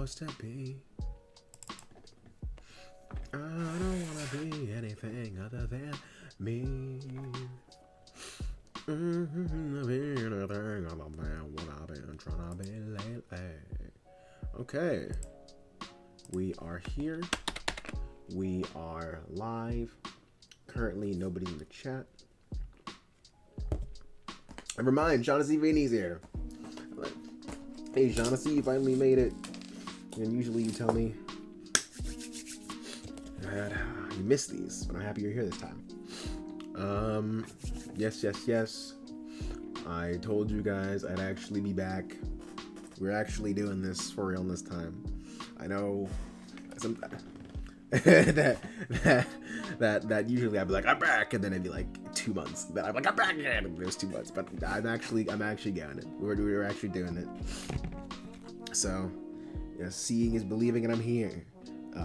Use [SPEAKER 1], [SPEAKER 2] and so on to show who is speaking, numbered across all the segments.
[SPEAKER 1] supposed to be. I don't wanna be anything other than me. Anything other than what I've been trying to be lately. Okay, we are here. We are live. Currently, nobody in the chat. Never mind, Shaughnessy Vinny's here. Hey, Shaughnessy, you finally made it. And usually you tell me that you missed these, but I'm happy you're here this time. Yes. I told you guys I'd actually be back. We're actually doing this for real this time. I know some that usually I'd be like, I'm back, and then it'd be like 2 months. Then I'm like, I'm back again, and there's 2 months. But I'm actually getting it. We're actually doing it. So, yeah, seeing is believing, and I'm here.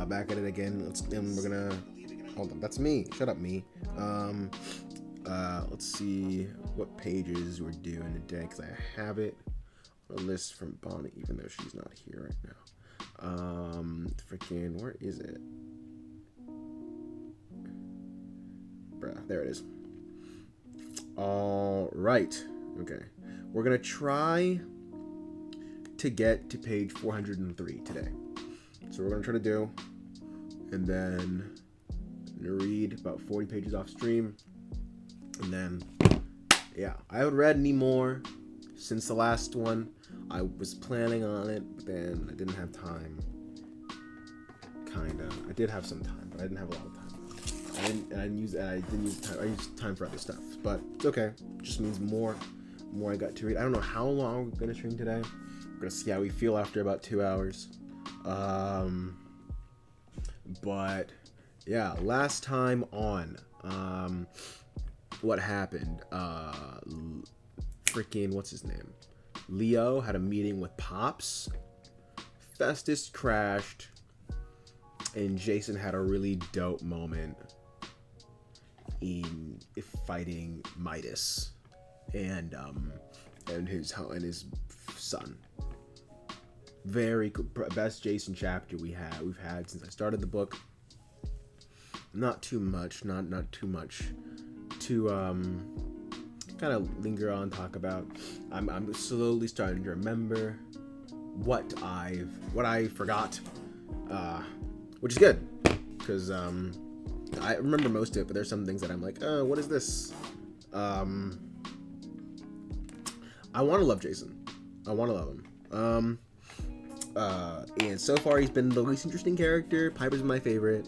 [SPEAKER 1] Back at it again. And we're gonna hold on. That's me. Shut up, me. Let's see what pages we're doing today, because I have it on a list from Bonnie, even though she's not here right now. Freaking, where is it? Bruh, there it is. All right. Okay. We're gonna try to get to page 403 today. So we're gonna try to do, and then I'm gonna read about 40 pages off stream, and then yeah, I haven't read any more since the last one. I was planning on it, but then I didn't have time. Kinda. I did have some time, but I didn't have a lot of time. I didn't use time. I used time for other stuff, but it's okay. It just means more I got to read. I don't know how long we're gonna stream today. We're gonna see how we feel after about 2 hours. But yeah, last time on, what happened? Freaking, what's his name? Leo had a meeting with Pops. Festus crashed, and Jason had a really dope moment in fighting Midas and his son. Very cool. Best Jason chapter we've had since I started the book. Not too much to kind of linger on, talk about. I'm slowly starting to remember what I forgot, which is good, because I remember most of it, but there's some things that I'm like, oh, what is this? I want to love Jason. I want to love him. And so far he's been the least interesting character. Piper's my favorite,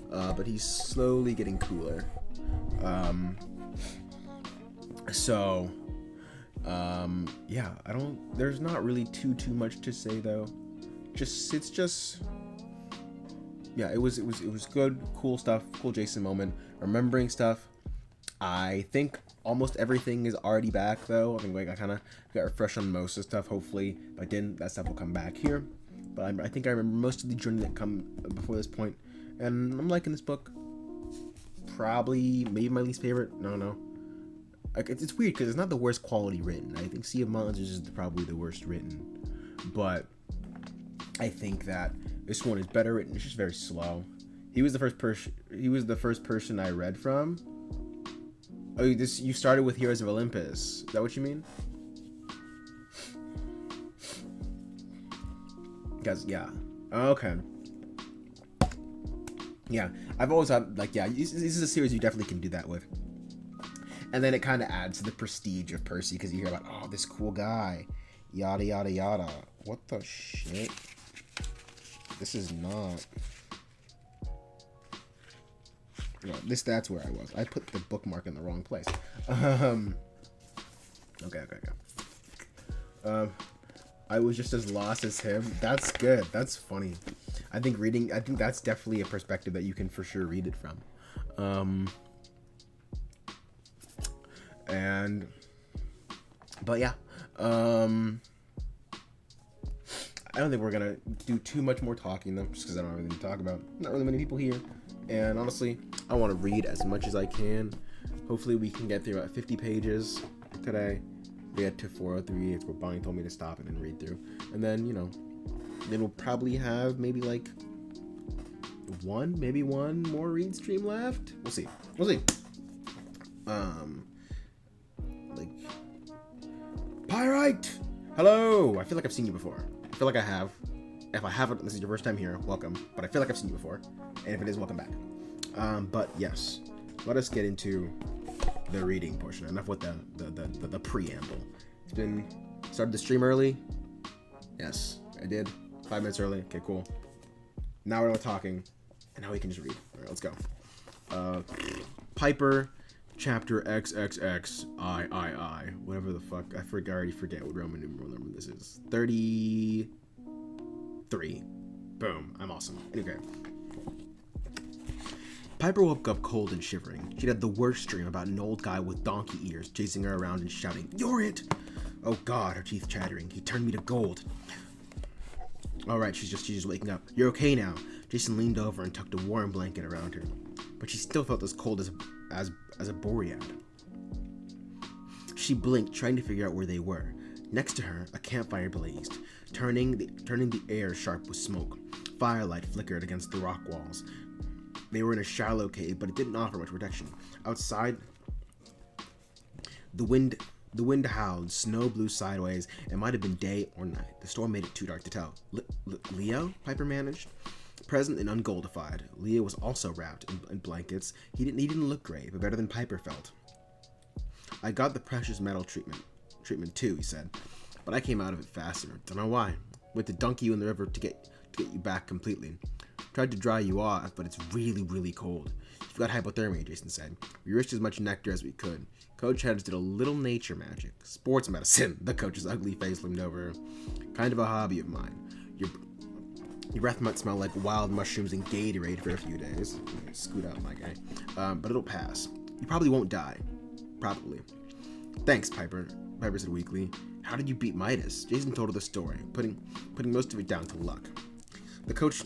[SPEAKER 1] but he's slowly getting cooler. Yeah, there's not really too much to say though. Yeah, it was good, cool stuff, cool Jason moment, remembering stuff. I think almost everything is already back though. I think I kind of got refreshed on most of the stuff. Hopefully, if I didn't, that stuff will come back here. But I think I remember most of the journey that come before this point, and I'm liking this book. Probably, maybe my least favorite. No. Like, it's weird because it's not the worst quality written. I think Sea of Monsters is probably the worst written, but I think that this one is better written. It's just very slow. He was the first person I read from. Oh, you started with Heroes of Olympus. Is that what you mean? Guys, yeah. Okay. Yeah, I've always thought, like, yeah, this is a series you definitely can do that with. And then it kind of adds to the prestige of Percy, because you hear about, oh, this cool guy, yada, yada, yada. What the shit? This is not... No, that's where I was. I put the bookmark in the wrong place. Okay. I was just as lost as him. That's good. That's funny. I think that's definitely a perspective that you can for sure read it from. But yeah. I don't think we're gonna do too much more talking though, just because I don't have anything to talk about. Not really many people here, and honestly, I want to read as much as I can. Hopefully, we can get through about 50 pages today. We get to 403. It's where Bonnie told me to stop and then read through, and then Then we'll probably have maybe like one more read stream left. We'll see. Like Pyrite. Hello. I feel like I've seen you before. I feel like I have. If I haven't, this is your first time here. Welcome. But I feel like I've seen you before. And if it is, welcome back. But yes, let us get into the reading portion. Enough with the preamble. It's been started the stream early. Yes, I did. 5 minutes early. Okay, cool. Now we're talking, and now we can just read. All right, let's go. Piper, chapter XXX I. Whatever the fuck. I already forget what Roman numeral number this is. 33. Boom. I'm awesome. Okay. Piper woke up cold and shivering. She'd had the worst dream about an old guy with donkey ears chasing her around and shouting, "You're it!" Oh God, her teeth chattering. He turned me to gold. Alright, she's just waking up. You're okay now. Jason leaned over and tucked a warm blanket around her. But she still felt as cold as a boread. She blinked, trying to figure out where they were. Next to her, a campfire blazed, turning the air sharp with smoke. Firelight flickered against the rock walls. They were in a shallow cave, but it didn't offer much protection. Outside, the wind howled, snow blew sideways. It might have been day or night. The storm made it too dark to tell. Leo? Piper managed. Present and ungoldified, Leo was also wrapped in blankets. He didn't look great, but better than Piper felt. I got the precious metal treatment too, he said. But I came out of it faster. Don't know why. Went to dunk you in the river to get you back completely. Tried to dry you off, but it's really, really cold. You've got hypothermia, Jason said. We wished as much nectar as we could. Coach Hedges did a little nature magic. Sports medicine. The coach's ugly face loomed over. Kind of a hobby of mine. Your breath might smell like wild mushrooms and Gatorade for a few days. Scoot out, my guy. But it'll pass. You probably won't die. Probably. Thanks, Piper. Piper said weakly. How did you beat Midas? Jason told her the story, putting most of it down to luck. The coach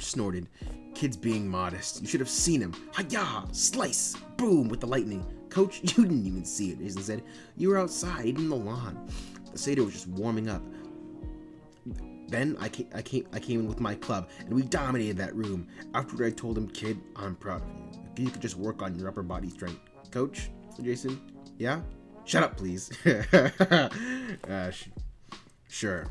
[SPEAKER 1] snorted. Kids being modest. You should have seen him. Hi-ya! Slice! Boom! With the lightning. Coach, you didn't even see it, Jason said. You were outside, eating the lawn. The Seder was just warming up. Then I came in with my club, and we dominated that room. After I told him, kid, I'm proud of you. If you could just work on your upper body strength. Coach? Jason? Yeah? Shut up, please. Sure.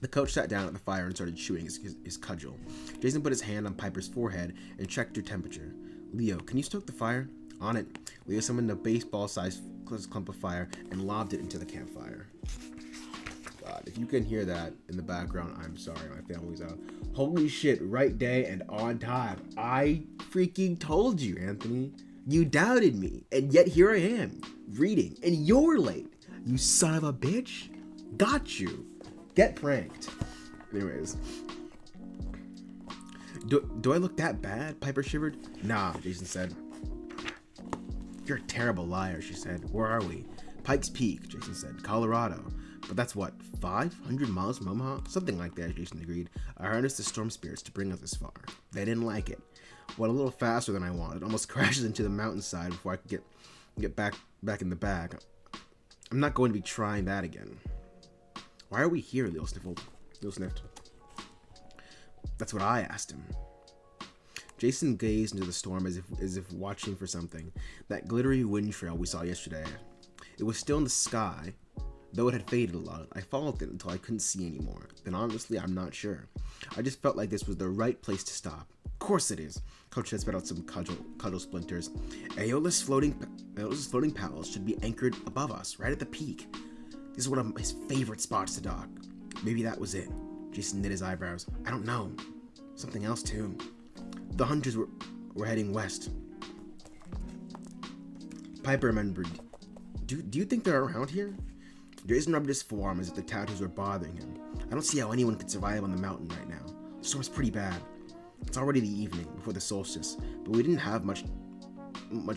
[SPEAKER 1] The coach sat down at the fire and started chewing his cudgel. Jason put his hand on Piper's forehead and checked her temperature. Leo, can you stoke the fire? On it. Leo summoned a baseball-sized clump of fire and lobbed it into the campfire. God, if you can hear that in the background, I'm sorry, my family's out. Holy shit, right day and on time. I freaking told you, Anthony. You doubted me, and yet here I am, reading, and you're late. You son of a bitch. Got you. Get pranked. Anyways. Do I look that bad? Piper shivered. Nah, Jason said. You're a terrible liar, she said. Where are we? Pikes Peak, Jason said. Colorado. But that's what, 500 miles from Omaha? Something like that, Jason agreed. I harnessed the storm spirits to bring us this far. They didn't like it. Went a little faster than I wanted. Almost crashed into the mountainside before I could get back in the bag. I'm not going to be trying that again. Why are we here? Leo sniffed. That's what I asked him. Jason gazed into the storm as if watching for something. That glittery wind trail we saw yesterday. It was still in the sky, though it had faded a lot. I followed it until I couldn't see anymore. Then honestly, I'm not sure. I just felt like this was the right place to stop. Of course it is. Coach had spread out some cudgel splinters. Aeolus' floating palace should be anchored above us, right at the peak. This is one of his favorite spots to dock. Maybe that was it. Jason knit his eyebrows. I don't know. Something else too. The hunters were heading west. Piper remembered. Do you think they're around here? Jason rubbed his forearm as if the tattoos were bothering him. I don't see how anyone could survive on the mountain right now. The storm's pretty bad. It's already the evening before the solstice, but we didn't have much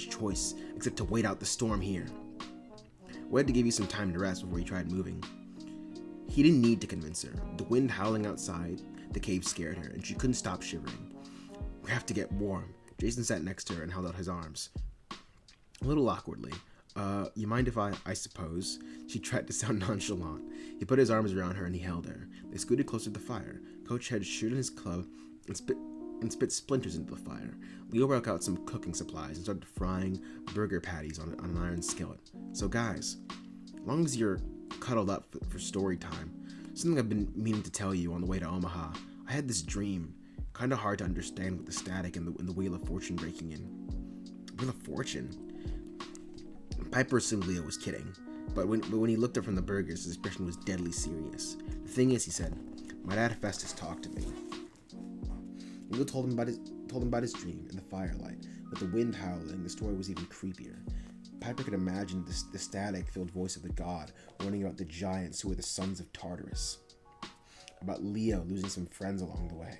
[SPEAKER 1] choice except to wait out the storm here. We had to give you some time to rest before you tried moving. He didn't need to convince her. The wind howling outside the cave scared her, and she couldn't stop shivering. We have to get warm. Jason sat next to her and held out his arms. A little awkwardly. You mind if I suppose? She tried to sound nonchalant. He put his arms around her and he held her. They scooted closer to the fire. Coach had shooten his club and spit splinters into the fire. Leo broke out some cooking supplies and started frying burger patties on an iron skillet. So guys, as long as you're cuddled up for story time, something I've been meaning to tell you on the way to Omaha. I had this dream. Kind of hard to understand with the static and the Wheel of Fortune breaking in. Wheel of Fortune? Piper assumed Leo was kidding, but when he looked up from the burgers, his expression was deadly serious. The thing is, he said, my dad Festus talked to me. Leo told him about his dream in the firelight. With the wind howling, the story was even creepier. Piper could imagine the static-filled voice of the god warning about the giants who were the sons of Tartarus. About Leo losing some friends along the way.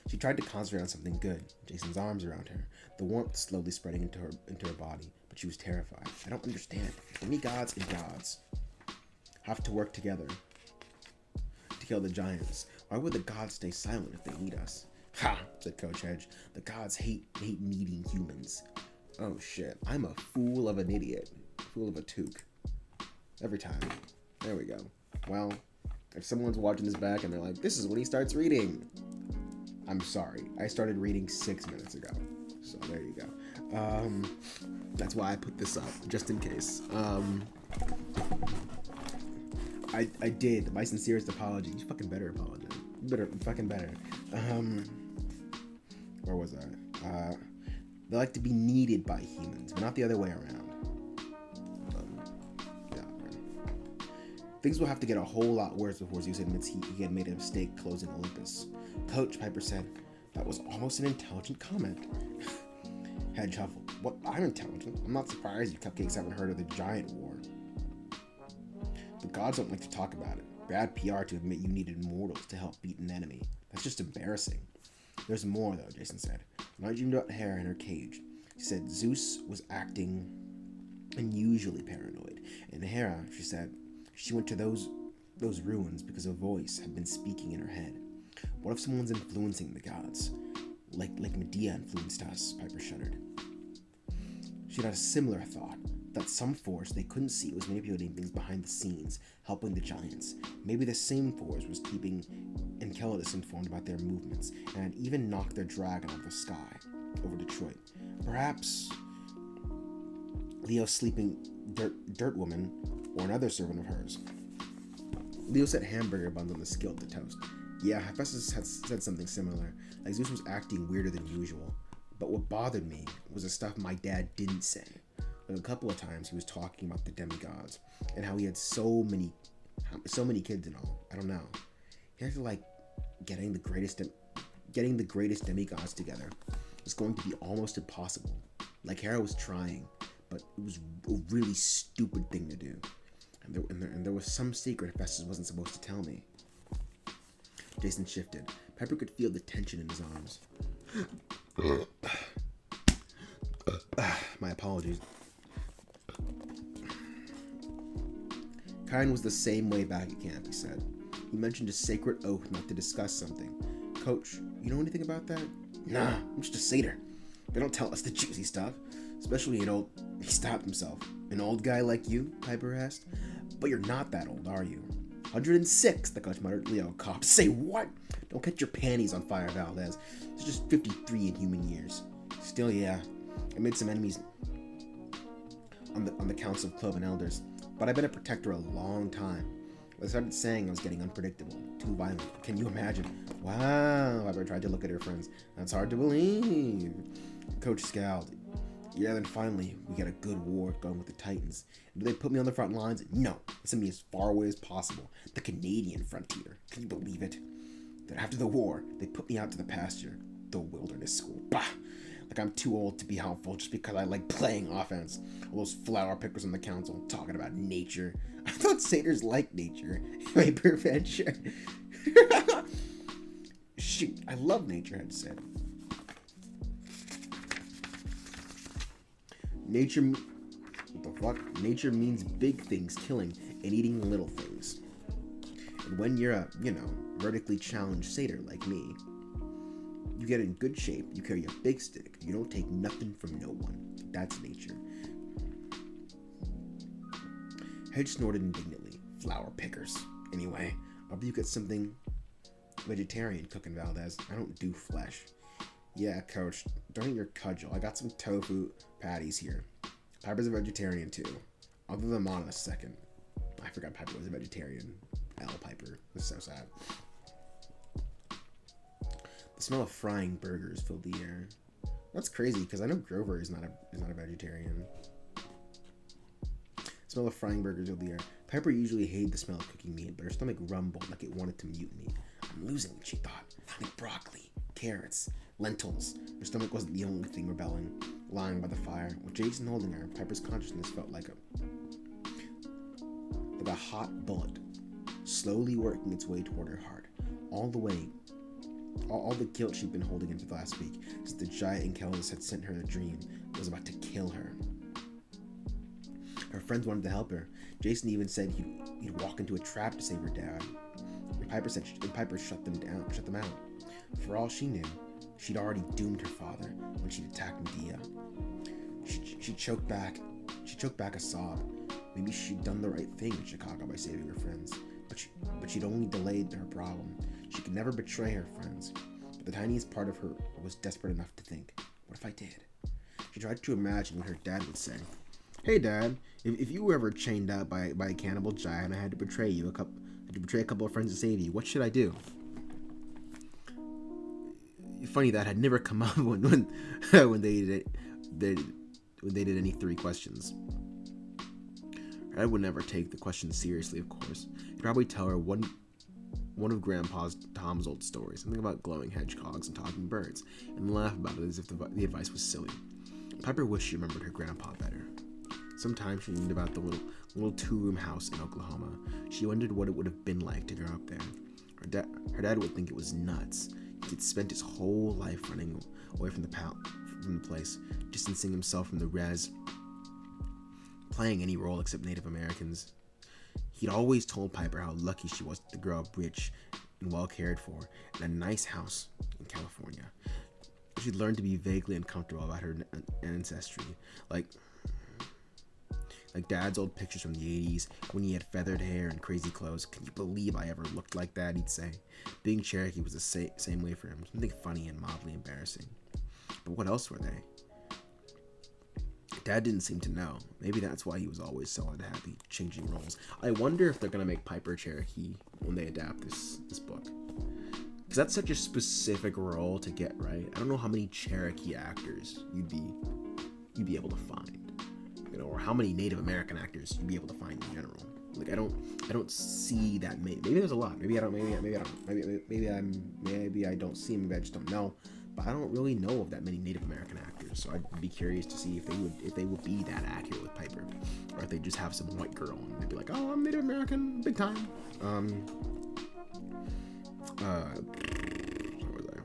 [SPEAKER 1] She tried to concentrate on something good. Jason's arms around her, the warmth slowly spreading into her body, but she was terrified. I don't understand. Demigods and gods have to work together to kill the giants. Why would the gods stay silent if they need us? Ha! Said Coach Hedge. The gods hate needing humans. Oh shit. I'm a fool of an idiot. Fool of a toque. Every time. There we go. Well, if someone's watching this back and they're like, this is when he starts reading. I'm sorry. I started reading 6 minutes ago. So there you go. That's why I put this up, just in case. I did. My sincerest apology. You fucking better apologize. Fucking better. Where was I? They like to be needed by humans, but not the other way around. Yeah. Things will have to get a whole lot worse before Zeus admits he had made a mistake closing Olympus. Coach, Piper said, that was almost an intelligent comment. Hedge huffled. What? I'm intelligent. I'm not surprised you cupcakes haven't heard of the Giant War. The gods don't like to talk about it. Bad PR to admit you needed mortals to help beat an enemy. That's just embarrassing. There's more, though, Jason said. When I dreamed about Hera in her cage, she said Zeus was acting unusually paranoid. And Hera, she said, she went to those ruins because a voice had been speaking in her head. What if someone's influencing the gods? Like Medea influenced us, Piper shuddered. She had a similar thought, that some force they couldn't see was manipulating things behind the scenes, helping the giants. Maybe the same force was keeping Enceladus informed about their movements, and had even knocked their dragon out of the sky over Detroit. Perhaps Leo's sleeping dirt woman, or another servant of hers. Leo set hamburger buns on the skillet to toast. Yeah, Hephaestus had said something similar, like Zeus was acting weirder than usual. But what bothered me was the stuff my dad didn't say. Like a couple of times he was talking about the demigods, and how he had so many kids and all. I don't know. He acted like getting the greatest demigods together was going to be almost impossible. Like Hera was trying, but it was a really stupid thing to do. And there was some secret Hephaestus wasn't supposed to tell me. Jason shifted. Pepper could feel the tension in his arms. My apologies. Karen was the same way back at camp, he said. He mentioned a sacred oath not to discuss something. Coach, you know anything about that? Nah, I'm just a satyr. They don't tell us the juicy stuff. Especially He stopped himself. An old guy like you? Piper asked. But you're not that old, are you? 106, the coach muttered. Leo coughed. Say what? Don't catch your panties on fire, Valdez. It's just 53 in human years. Still, yeah. I made some enemies on the Council of Club and Elders. But I've been a protector a long time. I started saying I was getting unpredictable, too violent. Can you imagine? Wow, Piper tried to look at her friends. That's hard to believe. Coach scowled. Yeah, then finally, we got a good war going with the Titans. And do they put me on the front lines? No. They sent me as far away as possible. The Canadian frontier. Can you believe it? Then after the war, they put me out to the pasture. The wilderness school. Bah! Like I'm too old to be helpful just because I like playing offense. All those flower pickers on the council talking about nature. I thought satyrs liked nature. Piper venture. Shoot, I love nature, Ed said. Nature, what the fuck? Nature means big things killing and eating little things. And when you're a, vertically challenged satyr like me, you get in good shape, you carry a big stick, you don't take nothing from no one. That's nature. Hedge snorted indignantly. Flower pickers. Anyway, I'll bet you get something vegetarian cooking, Valdez. I don't do flesh. Yeah, Coach. Don't eat your cudgel. I got some tofu patties here. Piper's a vegetarian, too. I'll do them on in a second. I forgot Piper was a vegetarian. Piper. This is so sad. The smell of frying burgers filled the air. That's crazy, because I know Grover is not a vegetarian. The smell of frying burgers filled the air. Piper usually hated the smell of cooking meat, but her stomach rumbled like it wanted to mutiny. I'm losing it, she thought. Like broccoli, carrots, lentils. Her stomach wasn't the only thing rebelling. Lying by the fire, with Jason holding her, Piper's consciousness felt like a hot bullet, slowly working its way toward her heart. All the guilt she'd been holding in for the last week, since the giant Enceladus had sent her a dream, was about to kill her. Her friends wanted to help her. Jason even said he'd walk into a trap to save her dad. And Piper shut them out. For all she knew, she'd already doomed her father when she'd attacked Medea. She choked back a sob. Maybe she'd done the right thing in Chicago by saving her friends, but she'd only delayed her problem. She could never betray her friends, but the tiniest part of her was desperate enough to think, what if I did? She tried to imagine what her dad would say. Hey Dad, if you were ever chained out by a cannibal giant and I had to betray a couple of friends to save you, what should I do? Funny that had never come up when they did any 3 questions. Her dad would never take the question seriously, of course. He'd probably tell her one of Grandpa's Tom's old stories, something about glowing hedgehogs and talking birds, and laugh about it as if the advice was silly. Piper wished she remembered her grandpa better. Sometimes she dreamed about the little 2-room house in Oklahoma. She wondered what it would have been like to grow up there. Her dad would think it was nuts. He'd spent his whole life running away from the place, distancing himself from the res, playing any role except Native Americans. He'd always told Piper how lucky she was to grow up rich and well cared for in a nice house in California. She'd learned to be vaguely uncomfortable about her ancestry, like Dad's old pictures from the 80s when he had feathered hair and crazy clothes. Can you believe I ever looked like that, he'd say. Being Cherokee was the same way for him, something funny and mildly embarrassing. But what else were they? Dad didn't seem to know. Maybe that's why he was always so unhappy, changing roles. I wonder if they're going to make Piper Cherokee when they adapt this book. Because that's such a specific role to get right. I don't know how many Cherokee actors you'd be able to find. Or how many Native American actors you'd be able to find in general. Like I don't see that many. Maybe there's a lot. Maybe I don't see. Maybe I just don't know. But I don't really know of that many Native American actors. So I'd be curious to see if they would be that accurate with Piper, or if they just have some white girl and they'd be like, oh, I'm Native American, big time. Where was I?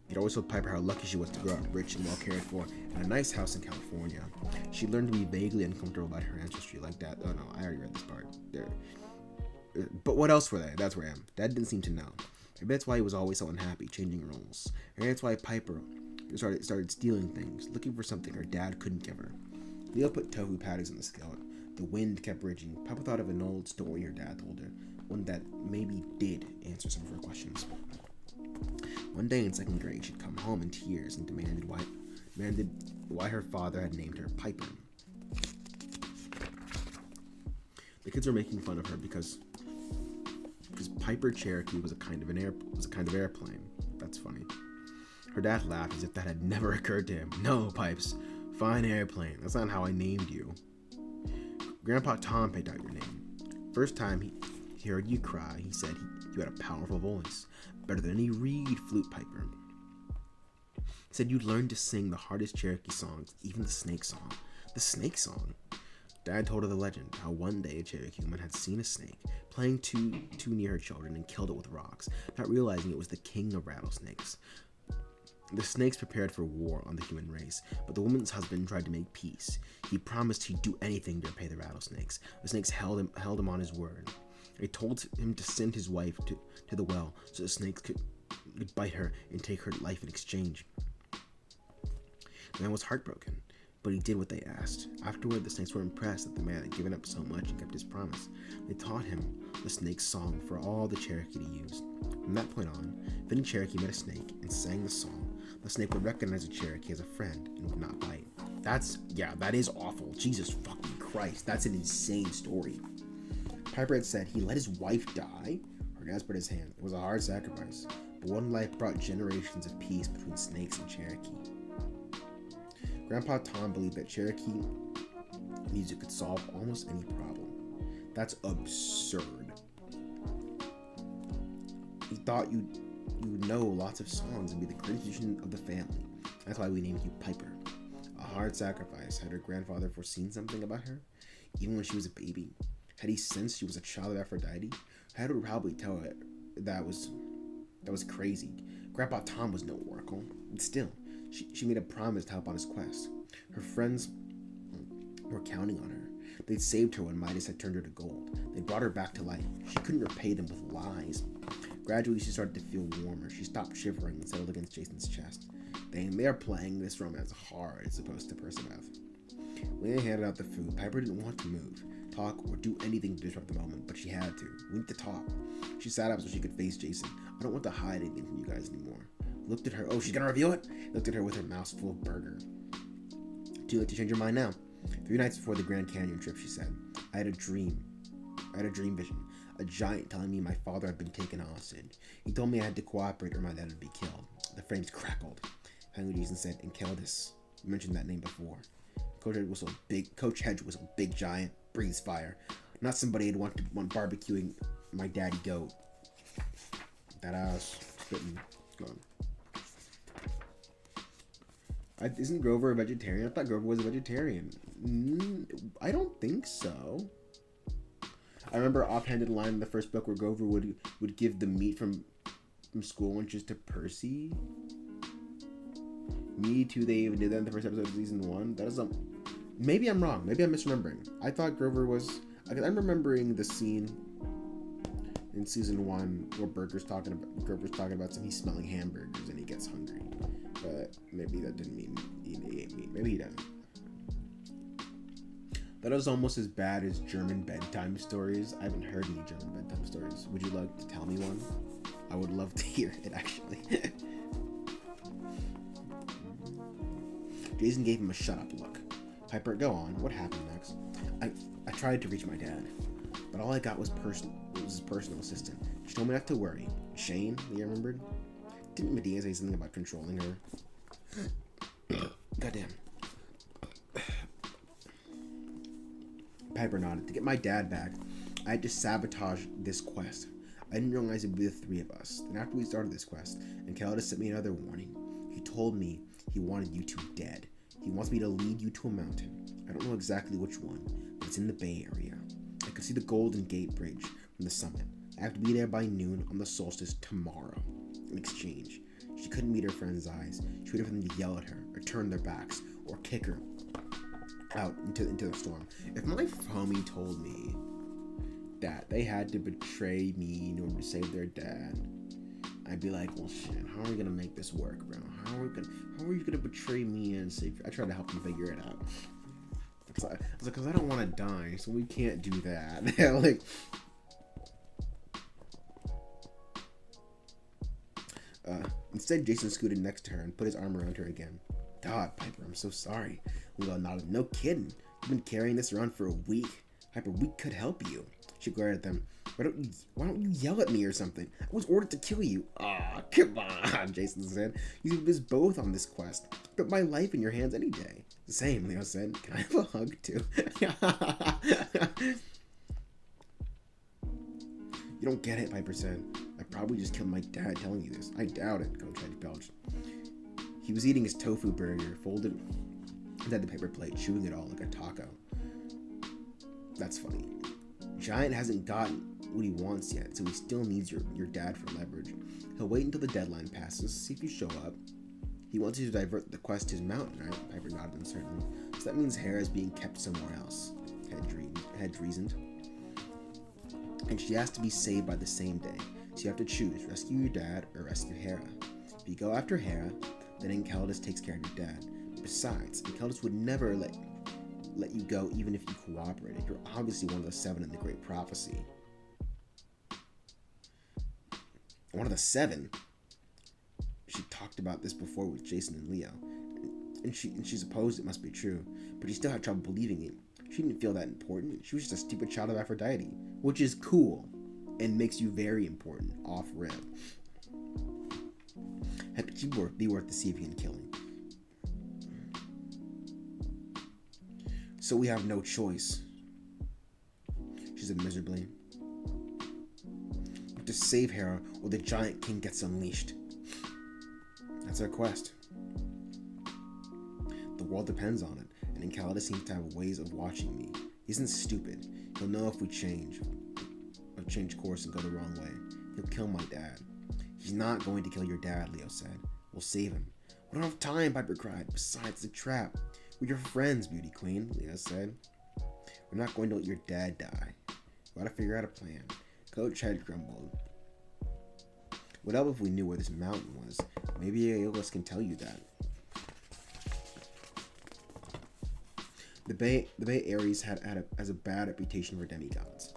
[SPEAKER 1] He'd always told Piper how lucky she was to grow up rich and well cared for in a nice house in California. She learned to be vaguely uncomfortable about her ancestry like that. Oh no, I already read this part. There. But what else were they? That's where I am. Dad didn't seem to know. Maybe that's why he was always so unhappy, changing roles. Maybe that's why Piper started stealing things, looking for something her dad couldn't give her. Leo put tofu patties on the skillet. The wind kept raging. Piper thought of an old story her dad told her, one that maybe did answer some of her questions. One day in 2nd grade, she'd come home in tears and demanded why her father had named her Piper. The kids were making fun of her because Piper Cherokee was a kind of airplane. That's funny. Her dad laughed as if that had never occurred to him. No, Pipes, fine airplane. That's not how I named you. Grandpa Tom picked out your name. First time he heard you cry, he said you had a powerful voice, better than any reed flute piper. He said you'd learned to sing the hardest Cherokee songs, even the snake song. The snake song? Dad told her the legend, how one day a Cherokee woman had seen a snake playing too near her children and killed it with rocks, not realizing it was the king of rattlesnakes. The snakes prepared for war on the human race, but the woman's husband tried to make peace. He promised he'd do anything to repay the rattlesnakes. The snakes held him on his word. They told him to send his wife to the well so the snakes could bite her and take her life in exchange. The man was heartbroken. But he did what they asked. Afterward, the snakes were impressed that the man had given up so much and kept his promise. They taught him the snake's song for all the Cherokee to use. From that point on, if any Cherokee met a snake and sang the song, the snake would recognize the Cherokee as a friend and would not bite. That is awful. Jesus fucking Christ. That's an insane story. Piper had said he let his wife die. Her gas spread his hand. It was a hard sacrifice, but one life brought generations of peace between snakes and Cherokee. Grandpa Tom believed that Cherokee music could solve almost any problem. That's absurd. He thought you would know lots of songs and be the greatest musician of the family. That's why we named you Piper. A hard sacrifice. Had her grandfather foreseen something about her? Even when she was a baby? Had he sensed she was a child of Aphrodite? Had would probably tell her that was crazy. Grandpa Tom was no oracle. But still, she made a promise to help on his quest. Her friends were counting on her. They'd saved her when Midas had turned her to gold. They brought her back to life. She couldn't repay them with lies. Gradually, she started to feel warmer. She stopped shivering and settled against Jason's chest. They're playing this romance hard as opposed to Percy. When they handed out the food, Piper didn't want to move, talk, or do anything to disrupt the moment, but she had to. We need to talk. She sat up so she could face Jason. I don't want to hide anything from you guys anymore. Looked at her. Oh, she's gonna reveal it? Looked at her with her mouth full of burger. Too late to change your mind now. 3 nights before the Grand Canyon trip, she said, I had a dream vision. A giant telling me my father had been taken hostage. He told me I had to cooperate or my dad would be killed. The frames crackled. Finally, Jason said, Enceladus. You mentioned that name before. Coach Hedge was a big giant, breathes fire. Not somebody I'd want barbecuing my daddy goat. That ass spitting. Isn't Grover a vegetarian? I thought Grover was a vegetarian. I don't think so. I remember offhanded line in the first book where Grover would give the meat from school lunches to Percy. Me too. They even did that in the first episode of season 1. That is maybe I'm wrong. Maybe I'm misremembering. I thought Grover was. I'm remembering the scene in season 1 where Grover's talking about he's smelling hamburgers and he gets hungry. But maybe that didn't mean he ate meat. Maybe he doesn't. That is almost as bad as German bedtime stories. I haven't heard any German bedtime stories. Would you like to tell me one? I would love to hear it, actually. Jason gave him a shut up look. Piper, go on. What happened next? I tried to reach my dad, but all I got was his personal assistant. She told me not to worry. Shane, you remembered? Didn't Medea say something about controlling her? Goddamn. Piper nodded. To get my dad back, I had to sabotage this quest. I didn't realize it would be the 3 of us. Then after we started this quest, Enceladus sent me another warning. He told me he wanted you 2 dead. He wants me to lead you to a mountain. I don't know exactly which one, but it's in the Bay Area. I could see the Golden Gate Bridge from the summit. I have to be there by noon on the solstice tomorrow. In exchange, she couldn't meet her friend's eyes. She waited for them to yell at her, or turn their backs, or kick her out into the storm. If my homie told me that they had to betray me in order to save their dad, I'd be like, well, shit, how are we gonna make this work, bro? How are you gonna betray me and save? I tried to help him figure it out. I was like, because I don't want to die, so we can't do that. Like, instead, Jason scooted next to her and put his arm around her again. God, Piper, I'm so sorry. Lilo nodded. No kidding. You've been carrying this around for a week. Piper, we could help you. She glared at them. Why don't you yell at me or something? I was ordered to kill you. Ah, come on, Jason said. You did us both on this quest. Put my life in your hands any day. The same, Leo said. Can I have a hug too? You don't get it, Piper said. I probably just killed my dad telling you this. I doubt it, Coach Hedge belched. He was eating his tofu burger, folded inside the paper plate, chewing it all like a taco. That's funny. Giant hasn't gotten what he wants yet, so he still needs your dad for leverage. He'll wait until the deadline passes, see if you show up. He wants you to divert the quest to his mountain, right? Piper nodded uncertainly. So that means Hera is being kept somewhere else, Hedge reasoned. And she has to be saved by the same day. So you have to choose, rescue your dad or rescue Hera. If you go after Hera, then Enceladus takes care of your dad. Besides, Enceladus would never let you go even if you cooperated. You're obviously one of the 7 in the Great Prophecy. One of the 7? She talked about this before with Jason and Leo. And she supposed it must be true, but she still had trouble believing it. She didn't feel that important. She was just a stupid child of Aphrodite, which is cool and makes you very important off rip. She'd be worth deceiving and killing. So we have no choice, she said miserably. We have to save Hera or the Giant King gets unleashed. That's our quest. The world depends on it, and Enceladus seems to have ways of watching me. He isn't stupid. He'll know if we change course and go the wrong way. He'll kill my dad. He's not going to kill your dad, Leo said. We'll save him. We don't have time, Piper cried. Besides, it's a trap. We're your friends, Beauty Queen, Leo said. We're not going to let your dad die. We gotta figure out a plan. Coach head grumbled. What else if we knew where this mountain was? Maybe Aeolus can tell you that. The Bay Ares has a bad reputation for demigods.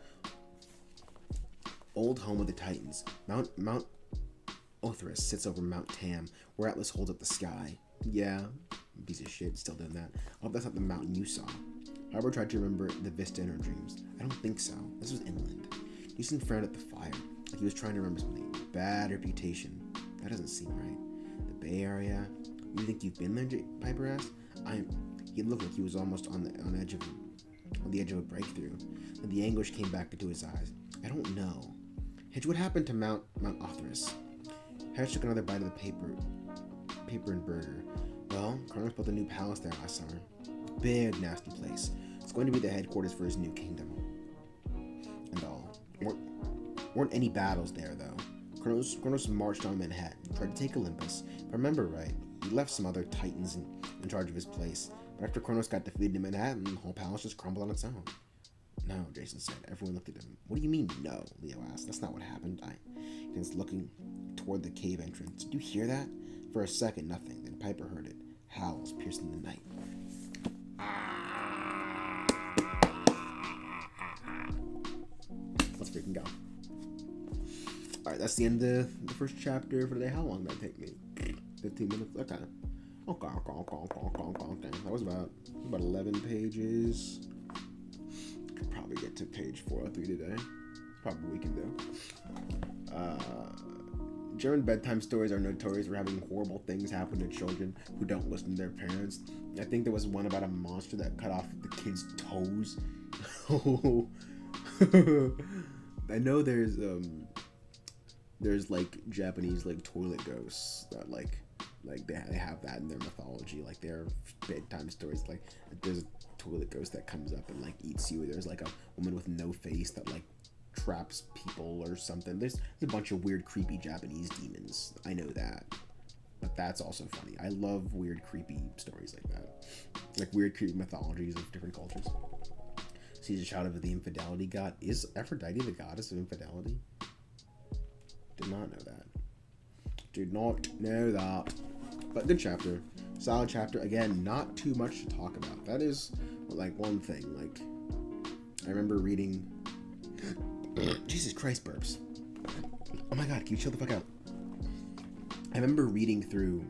[SPEAKER 1] Old home of the Titans, Mount Othrys sits over Mount Tam, where Atlas holds up the sky. Yeah, piece of shit, still doing that. I hope that's not the mountain you saw. Barbara tried to remember the vista in her dreams. I don't think so. This was inland. Jason frowned at the fire, like he was trying to remember something. Bad reputation. That doesn't seem right. The Bay Area. You think you've been there? Piper asked. He looked like he was almost on the edge of a breakthrough. Then the anguish came back into his eyes. I don't know. Hitch, what happened to Mount Othrys? Harris took another bite of the paper and burger. Well, Kronos built a new palace there last summer. Big, nasty place. It's going to be the headquarters for his new kingdom. And all. Weren't any battles there, though. Kronos marched on Manhattan, tried to take Olympus. If I remember right, he left some other titans in charge of his place. But after Kronos got defeated in Manhattan, the whole palace just crumbled on its own. No, Jason said. Everyone looked at him. What do you mean, no? Leo asked. That's not what happened. He was looking toward the cave entrance. Did you hear that? For a second, nothing. Then Piper heard it. Howls piercing the night. Let's freaking go. Alright, that's the end of the first chapter for today. How long did that take me? 15 minutes? Okay. That was about 11 pages. Could probably get to page 403 today. Probably we can do. German bedtime stories are notorious for having horrible things happen to children who don't listen to their parents. I think there was one about a monster that cut off the kid's toes. I know there's like Japanese like toilet ghosts that like they have that in their mythology, like their bedtime stories. Like there's a toilet ghost that comes up and like eats you. There's like a woman with no face that like traps people or something. There's a bunch of weird creepy Japanese demons. I know that, but that's also funny. I love weird creepy stories like that, like weird creepy mythologies of different cultures. She's a child of the infidelity god. Is Aphrodite the goddess of infidelity? Did not know that. Did not know that. But good chapter. Solid chapter. Again, not too much to talk about. That is like one thing. Like I remember reading Jesus Christ, burps. Oh my god, can you chill the fuck out? I remember reading through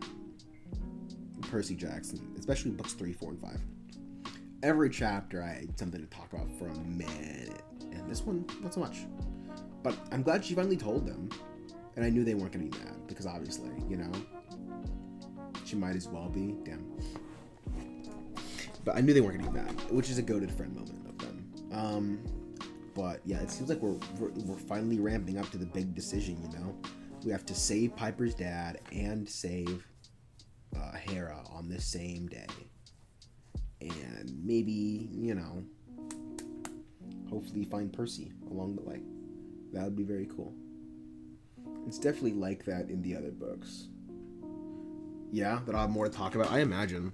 [SPEAKER 1] Percy Jackson, especially books 3, 4, and 5. Every chapter I had something to talk about for a minute. And this one, not so much. But I'm glad she finally told them. And I knew they weren't going to be mad. Because obviously, you know, she might as well be. Damn. But I knew they weren't going to be mad. Which is a goated friend moment of them. But yeah, it seems like we're finally ramping up to the big decision, you know? We have to save Piper's dad and save Hera on the same day. And maybe, you know, hopefully find Percy along the way. That would be very cool. It's definitely like that in the other books. Yeah, that I'll have more to talk about. I imagine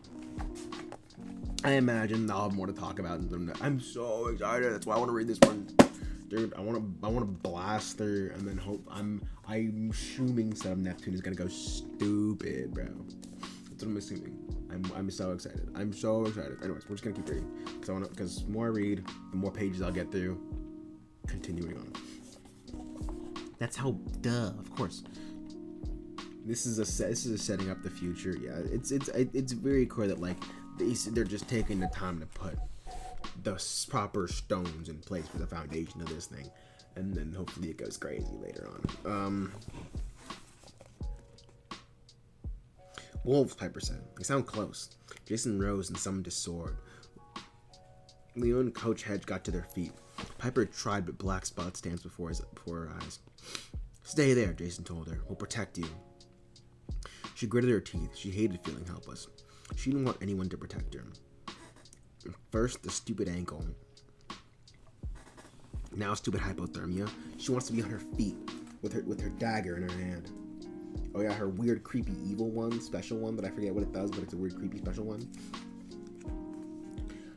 [SPEAKER 1] I'll have more to talk about. I'm so excited. That's why I want to read this one. Dude, I want to blast through and then hope I'm assuming Son of Neptune is going to go stupid, bro. That's what I'm assuming. I'm so excited. I'm so excited. Anyways, we're just gonna keep reading because the more I read, the more pages I'll get through. Continuing on. That's how. Duh. Of course. This is a setting up the future. Yeah, it's very clear that like they're just taking the time to put the proper stones in place for the foundation of this thing, and then hopefully it goes crazy later on. Wolves, Piper said. They sound close. Jason rose and summoned his sword. Leo and Coach Hedge got to their feet. Piper tried, but black spots danced before her eyes. Stay there, Jason told her. We'll protect you. She gritted her teeth. She hated feeling helpless. She didn't want anyone to protect her. First, the stupid ankle. Now, stupid hypothermia. She wants to be on her feet with her dagger in her hand. Oh yeah, her weird, creepy, evil one, special one, but I forget what it does, but it's a weird, creepy, special one.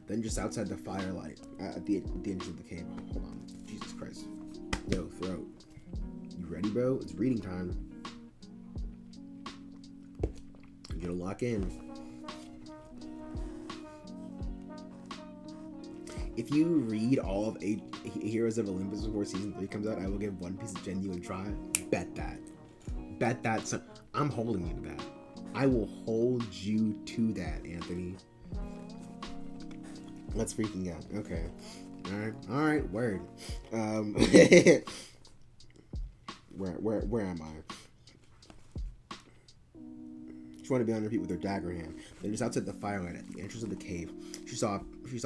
[SPEAKER 1] Then just outside the firelight, at the entrance of the cave. Hold on. Jesus Christ. Yo, throat. You ready, bro? It's reading time. You gotta lock in. If you read all of Heroes of Olympus before season 3 comes out, I will give One Piece a genuine try. Bet that. I'm holding you to that. I will hold you to that, Anthony. Let's freaking out. Okay. Alright, word. Where am I? She wanted to be on her feet with her dagger in hand. Then just outside the firelight at the entrance of the cave, she saw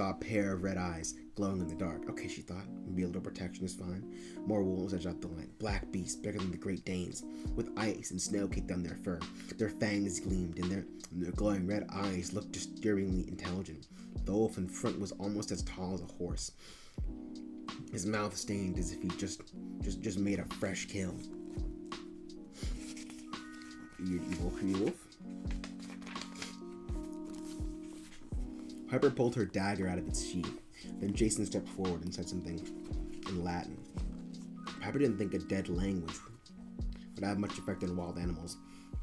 [SPEAKER 1] a pair of red eyes glowing in the dark. Okay, she thought. Maybe a little protection is fine. More wolves edged out the line. Black beasts, bigger than the Great Danes, with ice and snow caked on their fur. Their fangs gleamed, and their glowing red eyes looked disturbingly intelligent. The wolf in front was almost as tall as a horse. His mouth stained as if he just made a fresh kill. You evil creepy wolf. Piper pulled her dagger out of its sheath. Then Jason stepped forward and said something in Latin. Piper didn't think a dead language would have much effect on wild animals,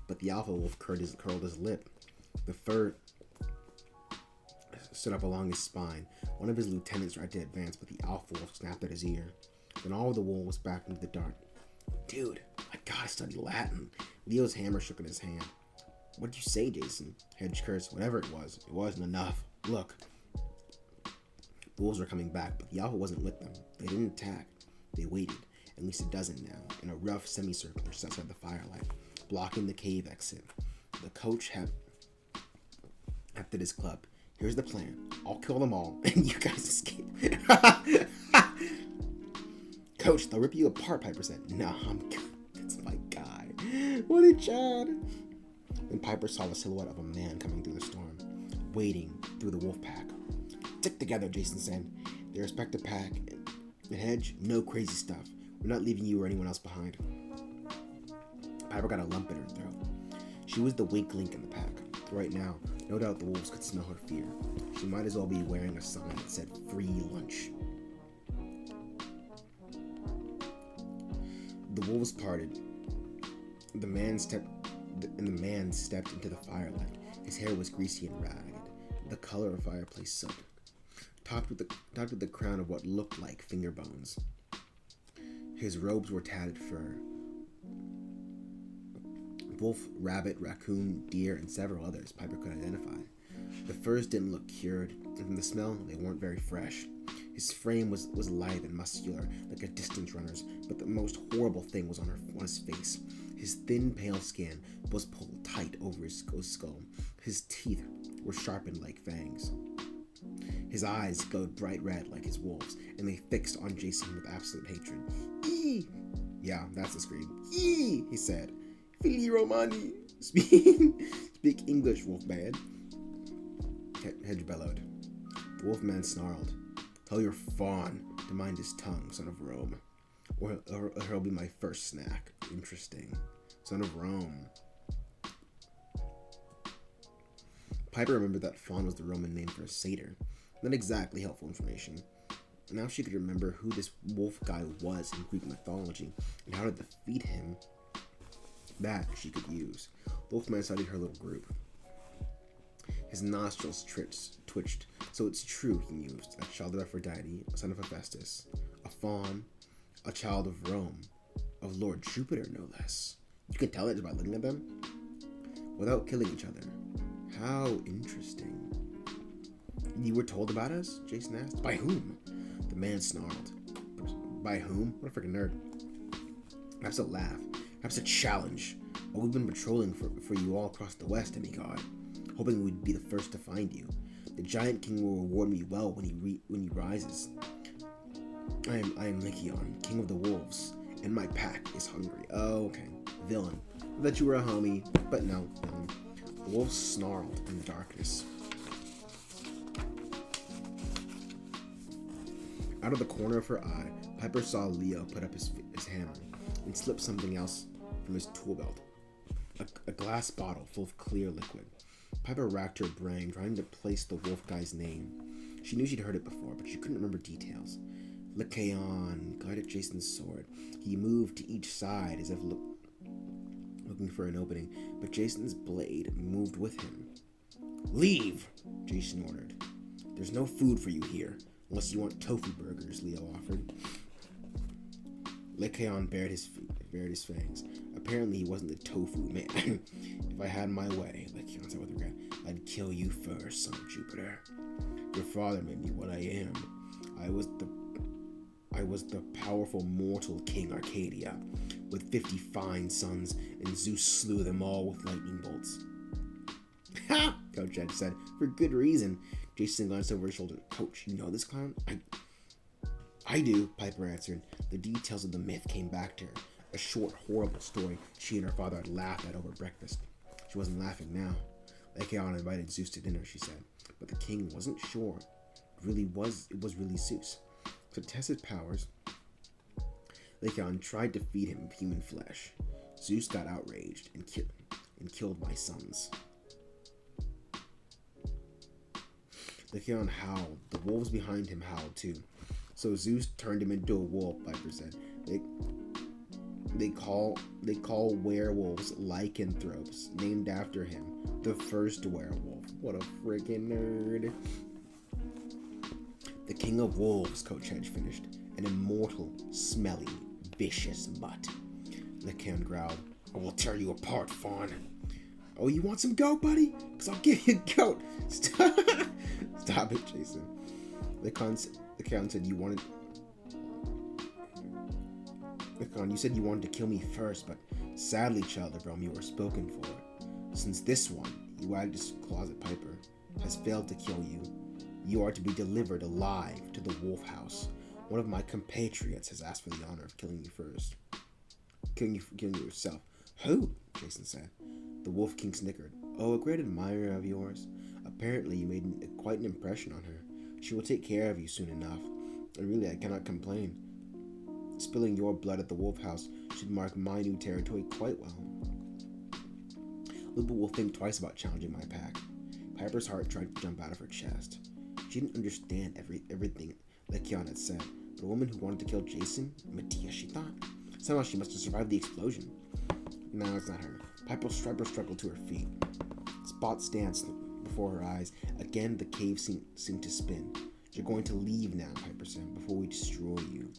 [SPEAKER 1] but the alpha wolf curled his lip. The fur stood up along his spine. One of his lieutenants tried to advance, but the alpha wolf snapped at his ear. Then all of the wolves backed into the dark. Dude, I gotta study Latin. Leo's hammer shook in his hand. What did you say, Jason? Hedge cursed. Whatever it wasn't enough. Look. The wolves were coming back, but the alpha wasn't with them. They didn't attack. They waited, at least a dozen now, in a rough semicircle just outside the firelight, blocking the cave exit. The coach hefted his club. Here's the plan. I'll kill them all, and you guys escape. Coach, they'll rip you apart, Piper said. Nah, I'm good. That's my guy. What a Chad. Then Piper saw the silhouette of a man coming through the storm, wading through the wolf pack. Stick together, Jason said. They respect the pack. And Hedge, no crazy stuff. We're not leaving you or anyone else behind. Piper got a lump in her throat. She was the weak link in the pack. Right now, no doubt the wolves could smell her fear. She might as well be wearing a sign that said free lunch. The wolves parted. The man stepped into the firelight. His hair was greasy and ragged, the color of fireplace soot, topped with the crown of what looked like finger bones. His robes were tatted fur. Wolf, rabbit, raccoon, deer, and several others Piper could identify. The furs didn't look cured, and from the smell, they weren't very fresh. His frame was lithe and muscular, like a distance runner's, but the most horrible thing was on his face. His thin, pale skin was pulled tight over his skull. His teeth were sharpened like fangs. His eyes glowed bright red like his wolves, and they fixed on Jason with absolute hatred. Eee! Yeah, that's the scream. Eee! He said. Fili Romani! Speak English, Wolfman. Hedge bellowed. The Wolfman snarled. Tell your fawn to mind his tongue, son of Rome. Or he'll be my first snack. Interesting. Son of Rome. Piper remembered that fawn was the Roman name for a satyr. Not exactly helpful information. Now she could remember who this wolf guy was in Greek mythology and how to defeat him. That she could use. Wolfman studied her little group. His nostrils twitched. So it's true, he mused. A child of Aphrodite, a son of Hephaestus, a faun, a child of Rome, of Lord Jupiter, no less. You can tell it by looking at them. Without killing each other. How interesting. You were told about us? Jason asked. By whom? The man snarled. By whom? What a freaking nerd. Perhaps a laugh. Perhaps a challenge. Oh, we've been patrolling for you all across the west, demigod, hoping we'd be the first to find you. The giant king will reward me well when he rises. I am Lycaon, king of the wolves, and my pack is hungry. Oh, okay. Villain. I thought you were a homie, but no, villain. The wolf snarled in the darkness. Out of the corner of her eye, Piper saw Leo put up his hammer and slip something else from his tool belt. A glass bottle full of clear liquid. Piper racked her brain, trying to place the wolf guy's name. She knew she'd heard it before, but she couldn't remember details. Lycaon glared at Jason's sword. He moved to each side as if looking for an opening, but Jason's blade moved with him. Leave, Jason ordered. There's no food for you here, unless you want tofu burgers, Leo offered. Lycaon bared his fangs. Apparently he wasn't the tofu man. If I had my way, Lycaon said with regret, I'd kill you first, son of Jupiter. Your father made me what I am. I was the powerful mortal King Arcadia, with 50 fine sons, and Zeus slew them all with lightning bolts. Ha! Coach Ed said, for good reason. Jason glanced over his shoulder. Coach, you know this clown? I do, Piper answered. The details of the myth came back to her. A short, horrible story she and her father had laughed at over breakfast. She wasn't laughing now. Lycaon invited Zeus to dinner, she said, but the king wasn't sure. It was really Zeus. To test his powers, Lycaon tried to feed him human flesh. Zeus got outraged and killed my sons. Lycaon howled. The wolves behind him howled too. So Zeus turned him into a wolf, Piper said. They call werewolves lycanthropes, named after him, the first werewolf. What a freaking nerd. The king of wolves, Coach Hedge finished. An immortal, smelly, vicious mutt. Lycaon growled. I will tear you apart, fawn. Oh, you want some goat, buddy? Because I'll give you goat. Stop it, Jason. Lycaon said you wanted... Lycaon, you said you wanted to kill me first, but sadly, child of Rome, you were spoken for. Since this one, he wagged his claws at Piper, has failed to kill you, you are to be delivered alive to the wolf house. One of my compatriots has asked for the honor of killing you first. Killing you yourself. Who? Jason said. The Wolf King snickered. Oh, a great admirer of yours. Apparently you made quite an impression on her. She will take care of you soon enough. And really, I cannot complain. Spilling your blood at the wolf house should mark my new territory quite well. Lupa will think twice about challenging my pack. Piper's heart tried to jump out of her chest. She didn't understand everything Lycaon had said, but a woman who wanted to kill Jason, Medea, she thought. Somehow she must have survived the explosion. No, it's not her. Piper struggled to her feet. Spots danced before her eyes. Again, the cave seemed to spin. You're going to leave now, Piper said, before we destroy you.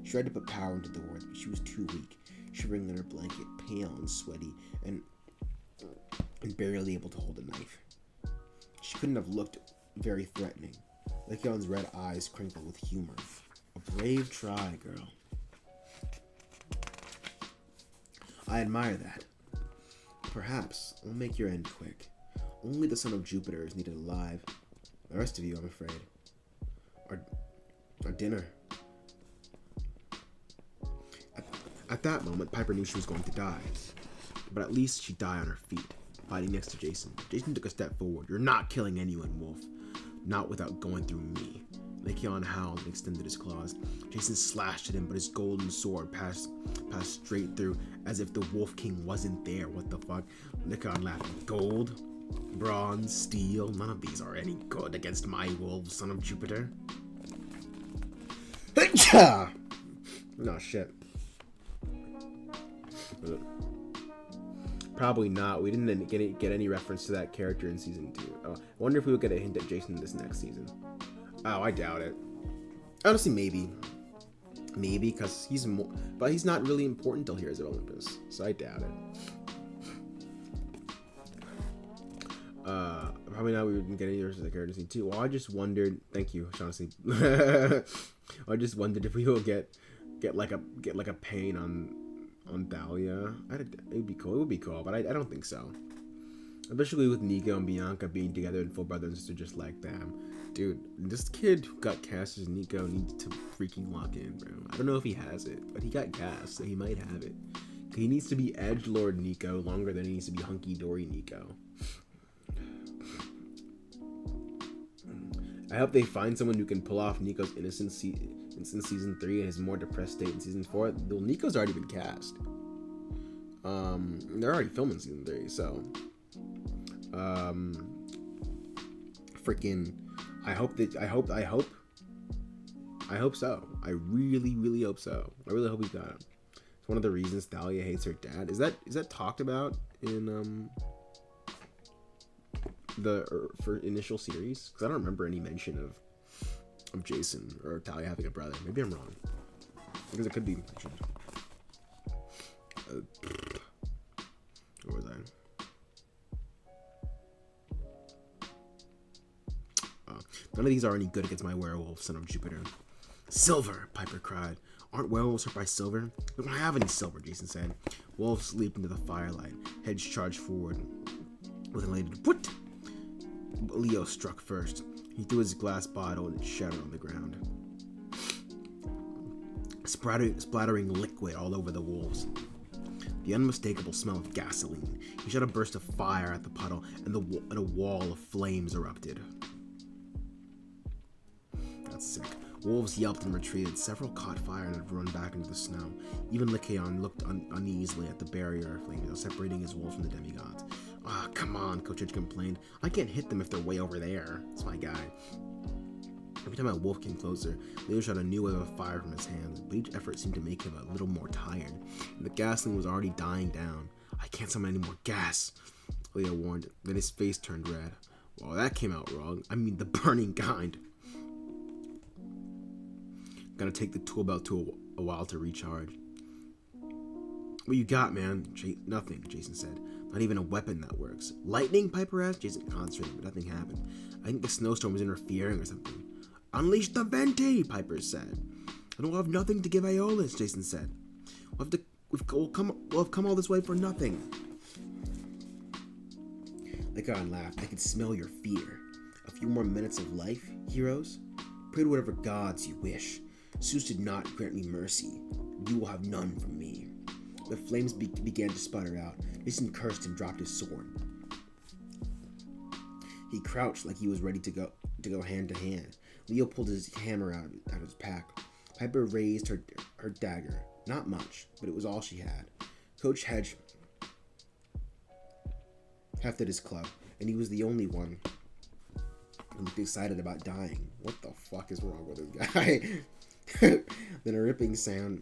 [SPEAKER 1] She tried to put power into the words, but she was too weak, shivering in her blanket, pale and sweaty, and barely able to hold a knife. She couldn't have looked very threatening. Lycaon's red eyes crinkled with humor. A brave try, girl. I admire that. Perhaps I'll make your end quick. Only the son of Jupiter is needed alive. The rest of you, I'm afraid, are dinner. At that moment, Piper knew she was going to die. But at least she'd die on her feet, fighting next to Jason. Jason took a step forward. You're not killing anyone, Wolf. Not without going through me. Lycaon howled and extended his claws. Jason slashed at him, but his golden sword passed straight through, as if the Wolf King wasn't there. What the fuck? Lycaon laughed. Gold? Bronze? Steel? None of these are any good against my wolf, son of Jupiter. No, shit. Probably not. We didn't get any reference to that character in season 2. I wonder if we would get a hint at Jason this next season. Oh, I doubt it. Honestly, maybe. Maybe, because he's more... But he's not really important till Heroes of Olympus, so I doubt it. Probably not. We wouldn't get any reference to the character in season 2. Well, I just wondered... Thank you, Shaughnessy. I just wondered if we will get like a pain on Thalia. It'd be cool. It would be cool, but I don't think so. Especially with Nico and Bianca being together and full brother and sister, just like them. Dude, this kid who got cast as Nico needs to freaking lock in, bro. I don't know if he has it, but he got cast, so he might have it. He needs to be Edgelord Nico longer than he needs to be Hunky Dory Nico. I hope they find someone who can pull off Nico's innocence in season 3 and his more depressed state in season 4. Well, Nico's already been cast. They're already filming season 3, so freaking I hope so. I really hope so. I really hope he got it. It's one of the reasons Thalia hates her dad. Is that talked about in for initial series? Because I don't remember any mention of Jason or Thalia having a brother. Maybe I'm wrong. Because it could be mentioned. Where was I? None of these are any good against my werewolf, son of Jupiter. Silver, Piper cried. Aren't werewolves hurt by silver? We don't have any silver, Jason said. Wolves leaped into the firelight. Heads charged forward with an elated "What?" Leo struck first. He threw his glass bottle and it shattered on the ground, splattering liquid all over the wolves. The unmistakable smell of gasoline. He shot a burst of fire at the puddle, and a wall of flames erupted. That's sick. Wolves yelped and retreated. Several caught fire and had run back into the snow. Even Lycaon looked uneasily at the barrier of flames separating his wolves from the demigods. Ah, come on, Coach Edge complained. I can't hit them if they're way over there. It's my guy. Every time a wolf came closer, Leo shot a new wave of fire from his hands, but each effort seemed to make him a little more tired, and the gasoline was already dying down. I can't summon any more gas, Leo warned. Then his face turned red. Well, that came out wrong. I mean, the burning kind. Gotta take the tool belt to a while to recharge. What you got, man? Nothing, Jason said. Not even a weapon that works. Lightning? Piper asked. Jason concentrated, but nothing happened. I think the snowstorm was interfering or something. Unleash the Venti, Piper said. And we'll have nothing to give Aeolus, Jason said. We'll have come all this way for nothing. Lycaon laughed. I can smell your fear. A few more minutes of life, heroes? Pray to whatever gods you wish. Zeus did not grant me mercy. You will have none from me. The flames began to sputter out. Jason cursed and dropped his sword. He crouched like he was ready to go hand to hand. Leo pulled his hammer out of his pack. Piper raised her dagger. Not much, but it was all she had. Coach Hedge hefted his club, and he was the only one who looked excited about dying. What the fuck is wrong with this guy? Then a ripping sound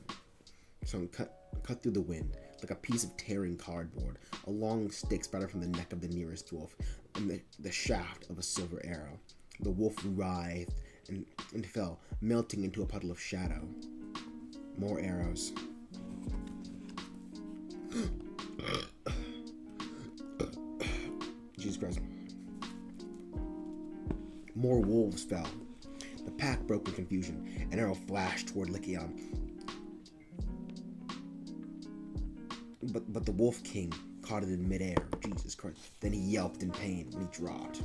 [SPEAKER 1] cut through the wind, like a piece of tearing cardboard. A long stick sprouted from the neck of the nearest wolf, and the shaft of a silver arrow. The wolf writhed and fell, melting into a puddle of shadow. More arrows. Jesus Christ. More wolves fell. The pack broke in confusion. An arrow flashed toward Lycaon. But the Wolf King caught it in midair. Jesus Christ. Then he yelped in pain when he dropped.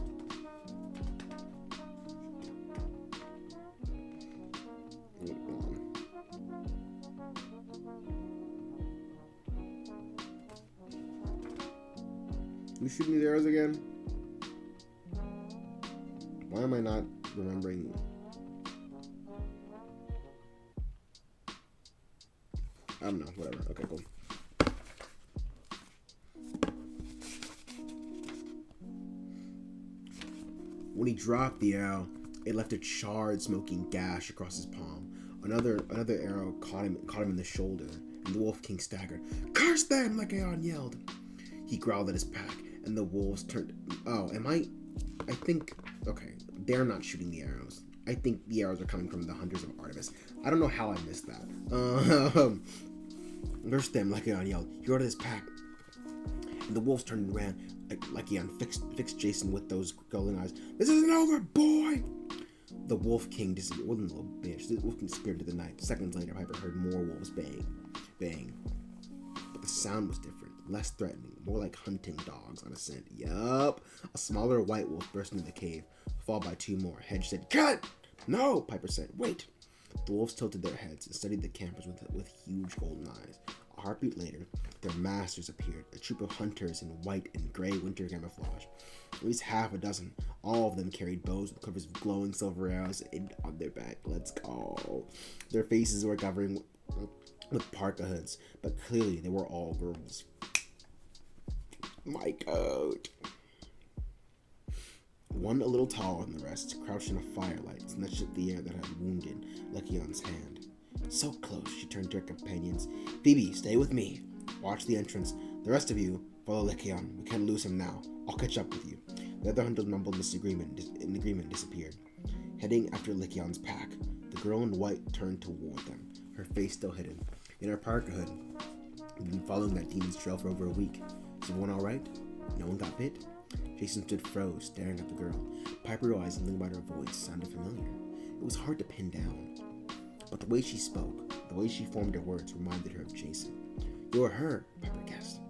[SPEAKER 1] You shooting these arrows again? Why am I not remembering? I don't know, whatever. Okay, cool. When he dropped the arrow, it left a charred, smoking gash across his palm. Another arrow caught him in the shoulder, and the Wolf King staggered. "Curse them!" Lycaon yelled. He growled at his pack, and the wolves turned. Oh, I think. Okay, they're not shooting the arrows. I think the arrows are coming from the hunters of Artemis. I don't know how I missed that. Nurse them, Lechion yelled. He ordered his pack. And the wolves turned and ran. Lechion fixed Jason with those glowing eyes. This isn't over, boy! The Wolf King disappeared. Wasn't a little bitch. The Wolf King disappeared into the night. Seconds later, Piper heard more wolves baying. But the sound was different, less threatening, more like hunting dogs on a scent. Yup. A smaller white wolf burst into the cave, followed by two more. Hedge said, "Cut!" "No," Piper said. "Wait." The wolves tilted their heads and studied the campers with huge golden eyes. A heartbeat later, their masters appeared, a troop of hunters in white and gray winter camouflage. At least half a dozen. All of them carried bows with covers of glowing silver arrows on their back. Let's go. Their faces were covering with parka hoods, but clearly they were all girls. My goat. One a little taller than the rest, crouched in a firelight, snatched at the air that had wounded Lechion's hand. So close, she turned to her companions. Phoebe, stay with me. Watch the entrance. The rest of you, follow Lechion. We can't lose him now. I'll catch up with you. The other hunters mumbled in agreement, disappeared. Heading after Lechion's pack, the girl in white turned toward them, her face still hidden. In her parka hood, we've been following that demon's trail for over a week. Is everyone alright? No one got bit? Jason stood froze, staring at the girl. Piper realized something about her voice sounded familiar. It was hard to pin down. But the way she spoke, the way she formed her words, reminded her of Jason. You're her, Piper guessed.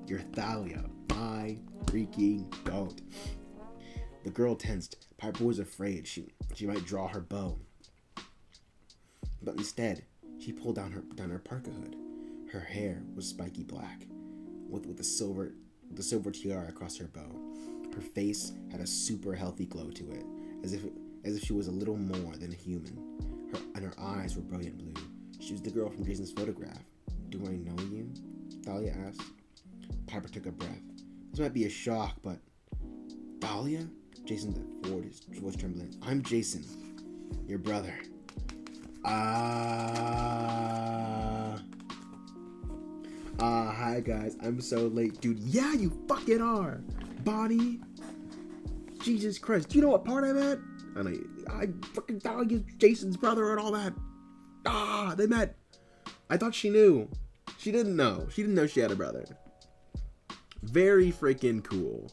[SPEAKER 1] You're Thalia, my freaking goat. The girl tensed. Piper was afraid she might draw her bow. But instead, she pulled down her parka hood. Her hair was spiky black, with a silver tiara across her bow. Her face had a super healthy glow to it, as if she was a little more than a human. Her eyes were brilliant blue. She was the girl from Jason's photograph. Do I know you? Thalia asked. Piper took a breath. This might be a shock, but... Thalia? Jason stepped forward, his voice trembling. I'm Jason, your brother. Hi guys, I'm so late. Dude, yeah, you fucking are. Bonnie. Jesus Christ, do you know what part I'm at? And I fucking Thalia's Jason's brother and all that. They met. I thought she knew. She didn't know. She didn't know she had a brother. Very freaking cool.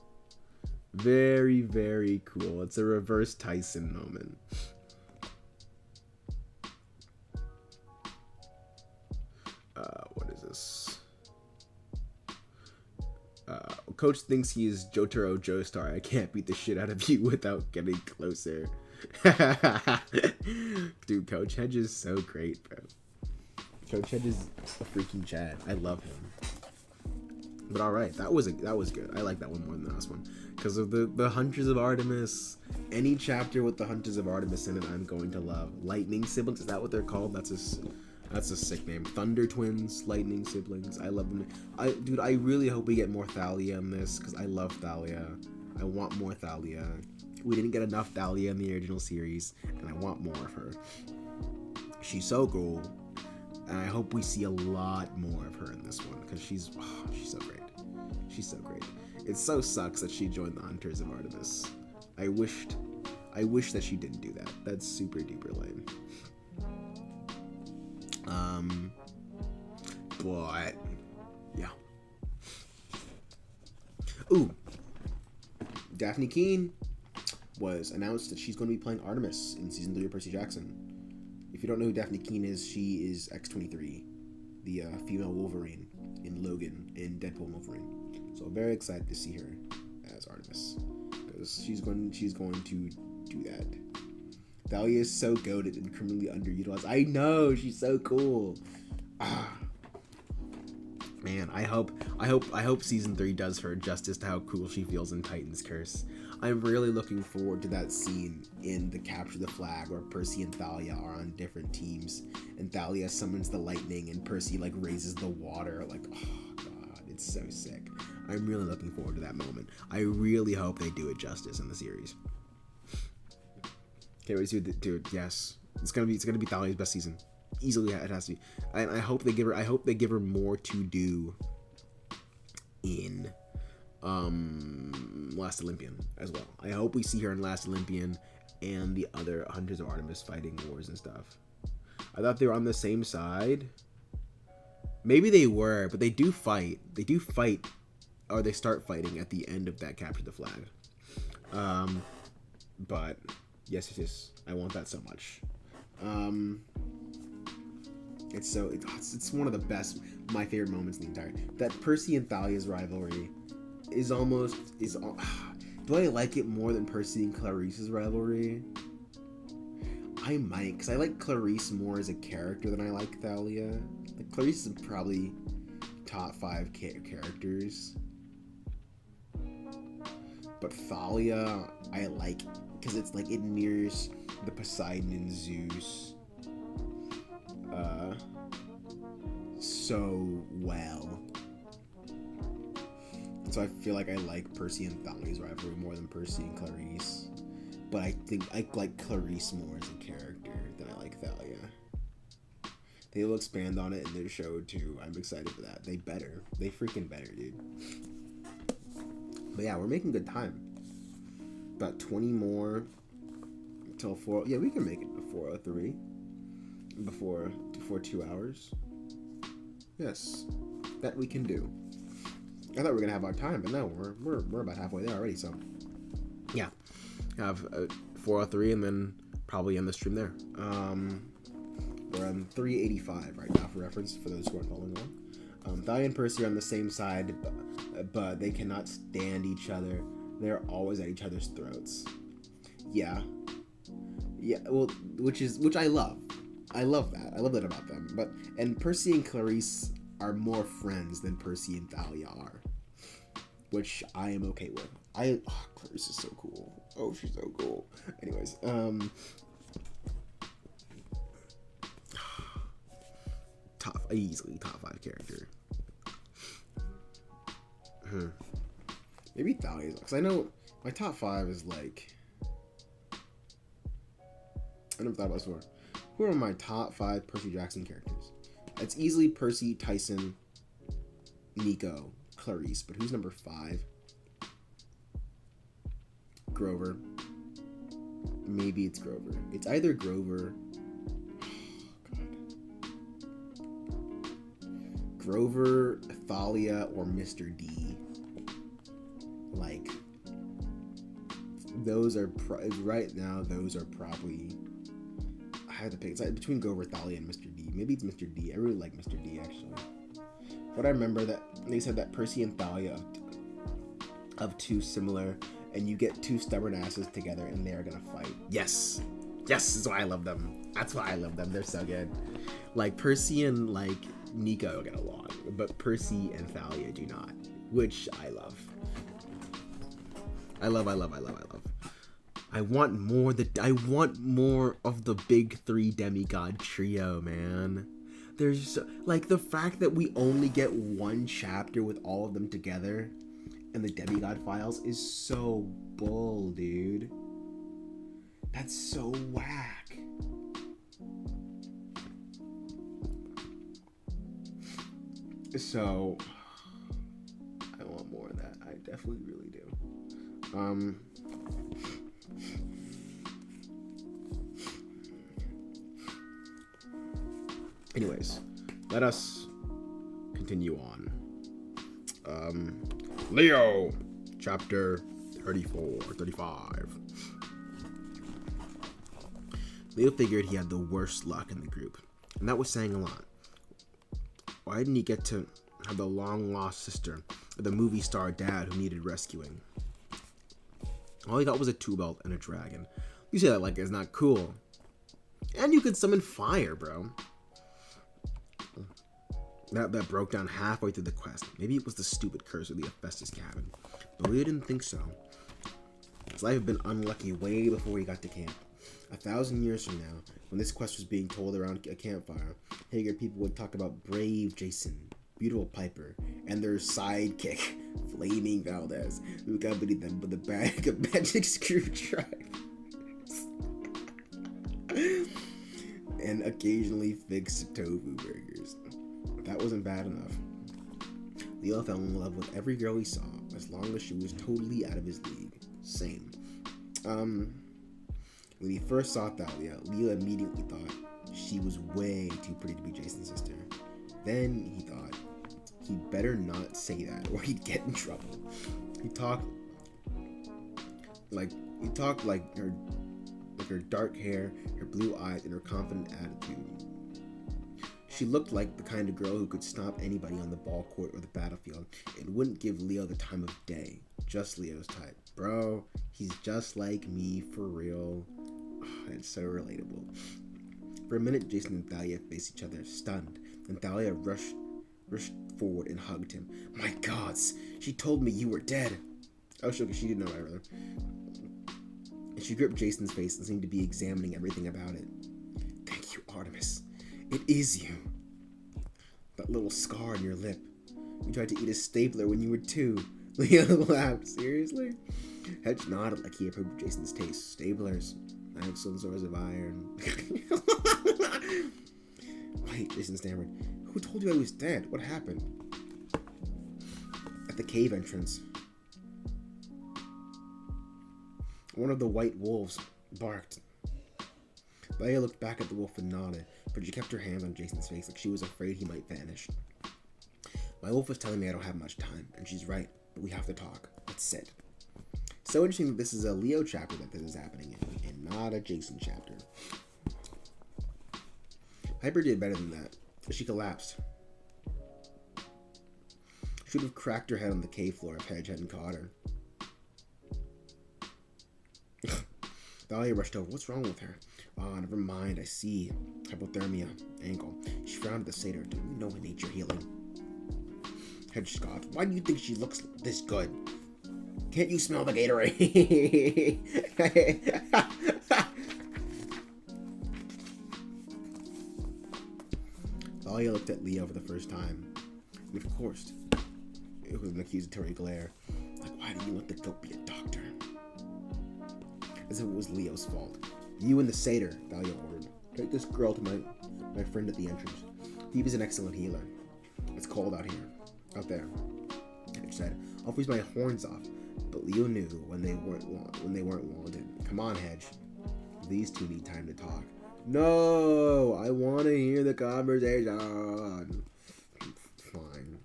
[SPEAKER 1] Very, very cool. It's a reverse Tyson moment. What is this? Coach thinks he is Jotaro Joestar. I can't beat the shit out of you without getting closer. Dude, Coach Hedge is so great, bro. Coach Hedge is a freaking Chad. I love him. But alright, that was good. I like that one more than the last one. Because of the Hunters of Artemis. Any chapter with the Hunters of Artemis in it, I'm going to love. Lightning Siblings, is that what they're called? That's a sick name. Thunder Twins, Lightning Siblings. I love them. Dude, I really hope we get more Thalia in this, because I love Thalia. I want more Thalia. We didn't get enough Thalia in the original series, and I want more of her. She's so cool. And I hope we see a lot more of her in this one, because she's so great. She's so great. It so sucks that she joined the Hunters of Artemis. I wish that she didn't do that. That's super duper lame. But yeah. Ooh. Daphne Keane was announced that she's going to be playing Artemis in season 3 of Percy Jackson. If you don't know who Daphne Keane is, she is X-23, the female Wolverine in Logan in Deadpool and Wolverine. So I'm very excited to see her as Artemis, because she's going to do that. Thalia is so goated and criminally underutilized. I know, she's so cool. Man, I hope season 3 does her justice to how cool she feels in Titan's Curse. I'm really looking forward to that scene in the Capture the Flag where Percy and Thalia are on different teams, and Thalia summons the lightning and Percy like raises the water. Like, oh god, it's so sick. I'm really looking forward to that moment. I really hope they do it justice in the series. Okay, wait, dude, yes, it's gonna be Thalia's best season. Easily, it has to be. And I hope they give her more to do in Last Olympian as well. I hope we see her in Last Olympian and the other Hunters of Artemis fighting wars and stuff. I thought they were on the same side. Maybe they were, but they do fight. They do fight, or they start fighting at the end of that Capture the Flag. But yes, I want that so much. It's one of the best, my favorite moments in the entire. That Percy and Thalia's rivalry is. Do I like it more than Percy and Clarice's rivalry? I might, because I like Clarice more as a character than I like Thalia. Like, Clarice is probably top 5 characters. But Thalia, I like, because it's like, it mirrors the Poseidon and Zeus so well. So I feel like I like Percy and Thalia's rivalry more than Percy and Clarice. But I think I like Clarice more as a character than I like Thalia. They will expand on it in their show too. I'm excited for that. They freaking better, dude. But yeah, we're making good time. About 20 more until 4. Yeah, we can make it to 4:03 before 2 hours. Yes, that we can do. I thought we were gonna have our time, but no, we're about halfway there already. So yeah, have 4:03 and then probably end the stream there. We're on 385 right now for reference for those who aren't following along. Thalia and Percy are on the same side, but they cannot stand each other. They're always at each other's throats. Yeah. Well, which I love. I love that. I love that about them. And Percy and Clarice are more friends than Percy and Thalia are, which I am okay with. Clarice is so cool. Oh, she's so cool. Anyways, easily top 5 character. Maybe Thalia's, because I know my top 5 is like, I never thought about this before. Who are my top 5 Percy Jackson characters? It's easily Percy, Tyson, Nico, Clarice, but who's number 5? Grover. Maybe it's Grover. It's either Grover. Grover, Thalia, or Mr. D. Like, those are right now. Those are probably. I have to pick. It's like between Grover, Thalia, and Mr. D. Maybe it's Mr. D. I really like Mr. D actually. But I remember that they said that Percy and Thalia of 2 similar, and you get 2 stubborn asses together, and they are gonna fight. Yes, that's why I love them. That's why I love them. They're so good. Like Percy and like Nico get along, but Percy and Thalia do not, which I love. I love. I want more of the big 3 demigod trio, man. There's like the fact that we only get 1 chapter with all of them together and the demigod files is so bull, dude. That's so whack. So I want more of that. I definitely really do. Anyways, let us continue on. Leo, chapter 35. Leo figured he had the worst luck in the group, and that was saying a lot. Why didn't he get to have the long-lost sister or the movie star dad who needed rescuing? All he got was a 2-belt and a dragon. You say that like it's not cool. And you could summon fire, bro. That broke down halfway through the quest. Maybe it was the stupid curse of the Hephaestus cabin. But we didn't think so. His life had been unlucky way before he got to camp. 1,000 years from now, when this quest was being told around a campfire, Hager people would talk about brave Jason, beautiful Piper, and their sidekick, Flaming Valdez, who accompanied them with a bag of magic screwdrivers. And occasionally fixed tofu burgers. That wasn't bad enough. Leo fell in love with every girl he saw, as long as she was totally out of his league. Same. When he first saw Thalia, Leo immediately thought she was way too pretty to be Jason's sister. Then he thought he'd better not say that or he'd get in trouble. He talked like her dark hair, her blue eyes, and her confident attitude. She looked like the kind of girl who could stomp anybody on the ball court or the battlefield and wouldn't give Leo the time of day. Just Leo's type. Bro, he's just like me for real. Oh, it's so relatable. For a minute, Jason and Thalia faced each other, stunned. Then Thalia rushed forward and hugged him. My gods, she told me you were dead. Oh, sure, she didn't know I rather. And she gripped Jason's face and seemed to be examining everything about it. Thank you, Artemis. It is you. That little scar on your lip. You tried to eat a stapler when you were 2. Leo laughed. Seriously? Hedge nodded like he approved of Jason's taste. Staplers. Excellent source of iron. Wait, Jason stammered. Who told you I was dead? What happened? At the cave entrance, one of the white wolves barked. Thalia looked back at the wolf and nodded, but she kept her hands on Jason's face like she was afraid he might vanish. My wolf was telling me I don't have much time, and she's right, but we have to talk. Let's sit. So interesting that this is a Leo chapter that this is happening in, and not a Jason chapter. Piper did better than that. She collapsed. She would have cracked her head on the cave floor if Hedge hadn't caught her. Thalia rushed over. What's wrong with her? Oh, never mind. I see. Hypothermia. Ankle. She frowned at the satyr. Don't you know in nature healing? Hedge scoffed. Why do you think she looks this good? Can't you smell the Gatorade? Thalia looked at Leo for the first time. And of course, it was an accusatory glare. Like, why do you let the goat be a doctor? As if it was Leo's fault. You and the satyr, Thalia ordered. Take this girl to my friend at the entrance. He was an excellent healer. It's cold out here. Out there. Hedge said, I'll freeze my horns off. But Leo knew when they weren't wanted. Come on, Hedge. These two need time to talk. No! I want to hear the conversation. Fine.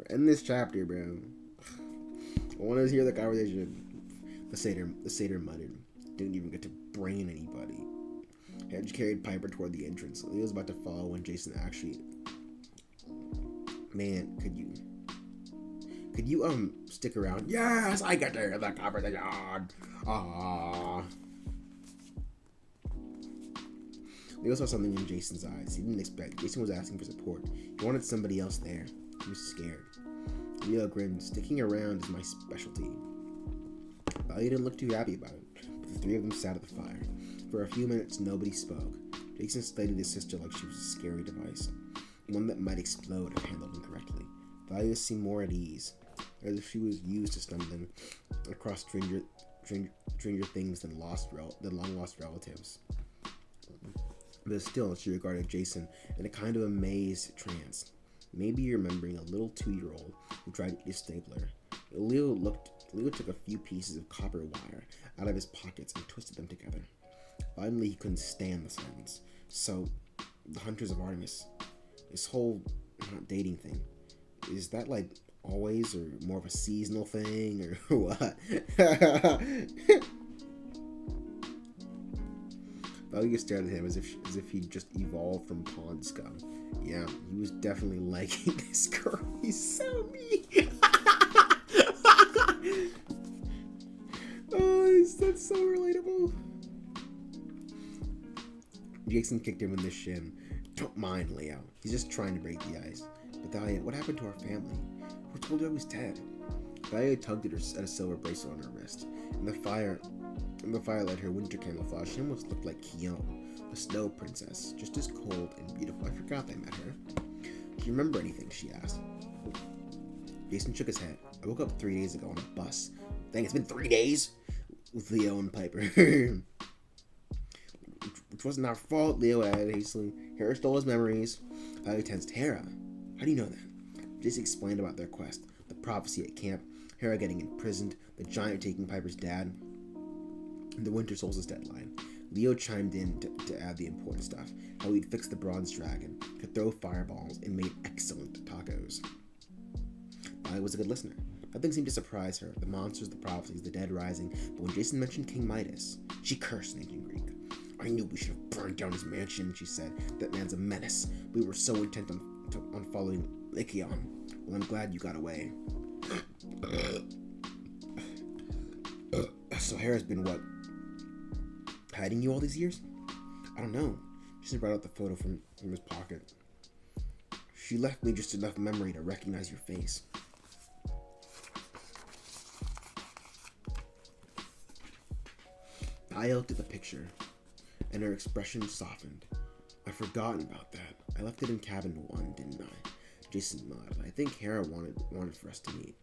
[SPEAKER 1] End this chapter, bro. I want to hear the conversation. The satyr muttered. Didn't even get to brain anybody. Hedge carried Piper toward the entrance. Leo was about to follow when Jason actually... Man, could you stick around? Yes, I get to hear the conversation. Ah. Leo saw something in Jason's eyes he didn't expect. Jason was asking for support. He wanted somebody else there. He was scared. Leo grinned. Sticking around is my specialty. Thalia didn't look too happy about it, but the three of them sat at the fire. For a few minutes, nobody spoke. Jason studied his sister like she was a scary device, one that might explode if handled incorrectly. Thalia seemed more at ease, as if she was used to stumbling across stranger things than long-lost relatives. But still, she regarded Jason in a kind of amazed trance, maybe remembering a little 2-year-old who tried to eat a stapler. Leo took a few pieces of copper wire out of his pockets and twisted them together. Finally, he couldn't stand the silence. So, the Hunters of Artemis, this whole not dating thing, is that like always or more of a seasonal thing or what? Thalia stared at him as if he'd just evolved from pond scum. Yeah, he was definitely liking this girl. He's so mean. Oh, that's so relatable. Jason kicked him in the shin. Don't mind Leo. He's just trying to break the ice. But Thalia, what happened to our family? Who told you I was dead? Thalia tugged at a silver bracelet on her wrist. In the firelight, her winter camouflage, she almost looked like Kion, a snow princess, just as cold and beautiful. I forgot I met her. Do you remember anything? She asked. Jason shook his head. I woke up 3 days ago on a bus. Dang, it's been 3 days? With Leo and Piper. Which wasn't our fault, Leo added hastily. Hera stole his memories. Thalia tensed. Hera? How do you know that? Jason explained about their quest. the prophecy at camp, Hera getting imprisoned, the giant taking Piper's dad, and the Winter Solstice deadline. Leo chimed in to add the important stuff, how he'd fixed the bronze dragon, could throw fireballs, and made excellent tacos. I was a good listener. Nothing seemed to surprise her, the monsters, the prophecies, the dead rising, but when Jason mentioned King Midas, she cursed in ancient Greek. I knew we should have burned down his mansion, she said. That man's a menace. We were so intent on following Lycaon. Well, I'm glad you got away. So Hera's been what? Hiding you all these years? I don't know. Jason brought out the photo from his pocket. She left me just enough memory to recognize your face. I looked at the picture, and her expression softened. I'd forgotten about that. I left it in cabin 1, didn't I? Jason nodded. I think Hera wanted for us to meet.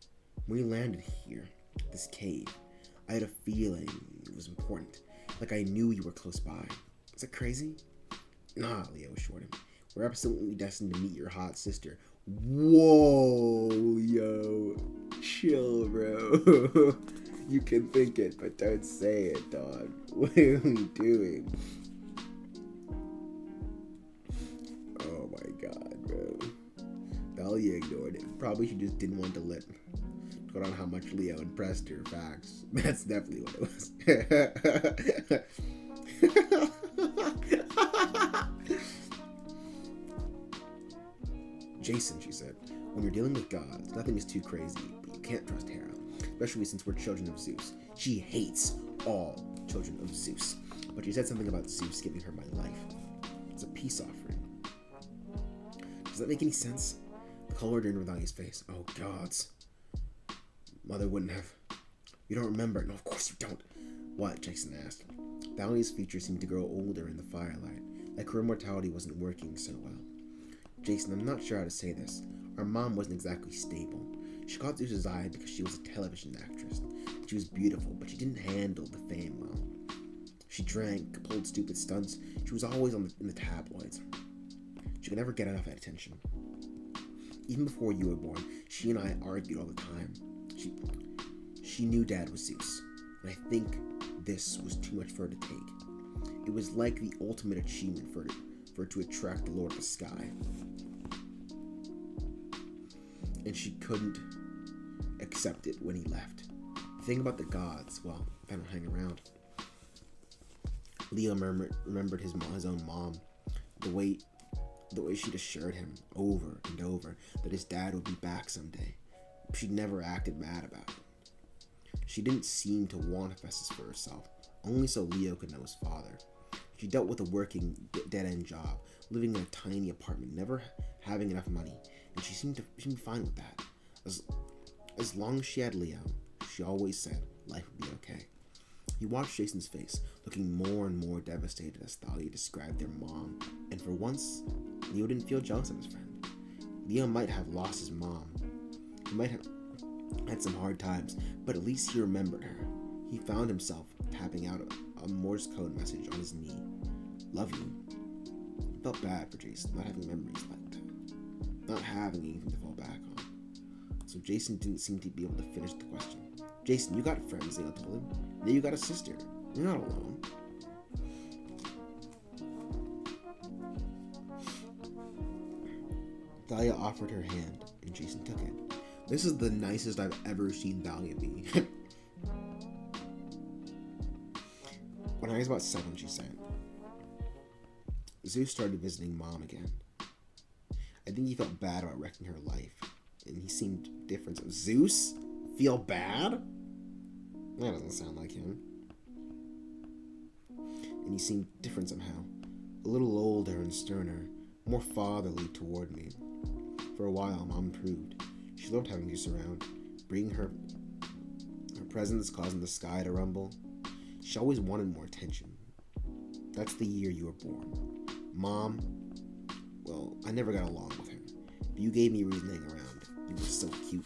[SPEAKER 1] When we landed here, this cave, I had a feeling it was important. Like I knew you were close by. Is that crazy? Nah, Leo assured him. We're absolutely destined to meet your hot sister. Whoa, Leo. Chill, bro. You can think it, but don't say it, dog. What are we doing? Oh my god, bro. Dahlia ignored it. Probably she just didn't want to let go on how much Leo impressed her. Facts. That's definitely what it was. Jason, she said, when you're dealing with gods, nothing is too crazy, but you can't trust Hera. Especially since we're children of Zeus. She hates all children of Zeus. But she said something about Zeus giving her my life. It's a peace offering. Does that make any sense? The color turned Ronthalia's face. Oh, gods. Mother wouldn't have. You don't remember? No, of course you don't. What? Jason asked. Thalia's features seemed to grow older in the firelight, like her immortality wasn't working so well. Jason, I'm not sure how to say this. Our mom wasn't exactly stable. She caught Zeus's eye because she was a television actress. She was beautiful, but she didn't handle the fame well. She drank, pulled stupid stunts. She was always in the tabloids. She could never get enough attention. Even before you were born, she and I argued all the time. She knew Dad was Zeus, and I think this was too much for her to take. It was like the ultimate achievement for her to attract the Lord of the Sky. And she couldn't accept it when he left. The thing about the gods, well, they don't hang around. Leo remembered his own mom, the way she'd assured him over and over that his dad would be back someday. She'd never acted mad about it. She didn't seem to want Hephaestus for herself, only so Leo could know his father. She dealt with a working, dead-end job, living in a tiny apartment, never having enough money, and she seemed fine with that. As long as she had Leo, she always said life would be okay. He watched Jason's face, looking more and more devastated as Thalia described their mom, and for once, Leo didn't feel jealous of his friend. Leo might have lost his mom. He might have had some hard times, but at least he remembered her. He found himself tapping out a Morse code message on his knee. Love you. He felt bad for Jason, not having memories like that. Not having anything to fall back on. So Jason didn't seem to be able to finish the question. Jason, you got friends, Leo told him. Now you got a sister. You're not alone. Thalia offered her hand, and Jason took it. This is the nicest I've ever seen Thalia be. When I was about 7, she said, Zeus started visiting Mom again. I think he felt bad about wrecking her life, and he seemed different. So, Zeus? Feel bad? That doesn't sound like him. And he seemed different somehow. A little older and sterner, more fatherly toward me. For a while, Mom improved. She loved having Zeus around, bringing her presence, causing the sky to rumble. She always wanted more attention. That's the year you were born. Mom, well, I never got along with her, but you gave me a reason to hang around. You were so cute.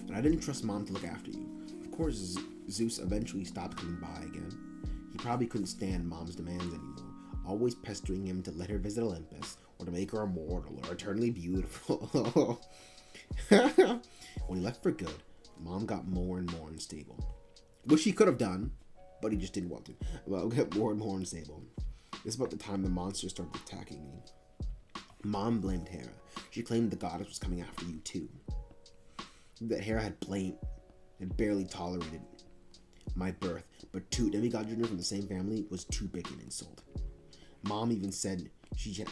[SPEAKER 1] And I didn't trust Mom to look after you. Of course, Zeus eventually stopped coming by again. He probably couldn't stand Mom's demands anymore, always pestering him to let her visit Olympus, or to make her immortal or eternally beautiful. When he left for good, Mom got more and more unstable. Which he could have done, but he just didn't want to. Well, get more and more unstable. This is about the time the monsters started attacking me. Mom blamed Hera. She claimed the goddess was coming after you too. That Hera had barely tolerated my birth, but two demigod junior from the same family was too big an insult. Mom even said she had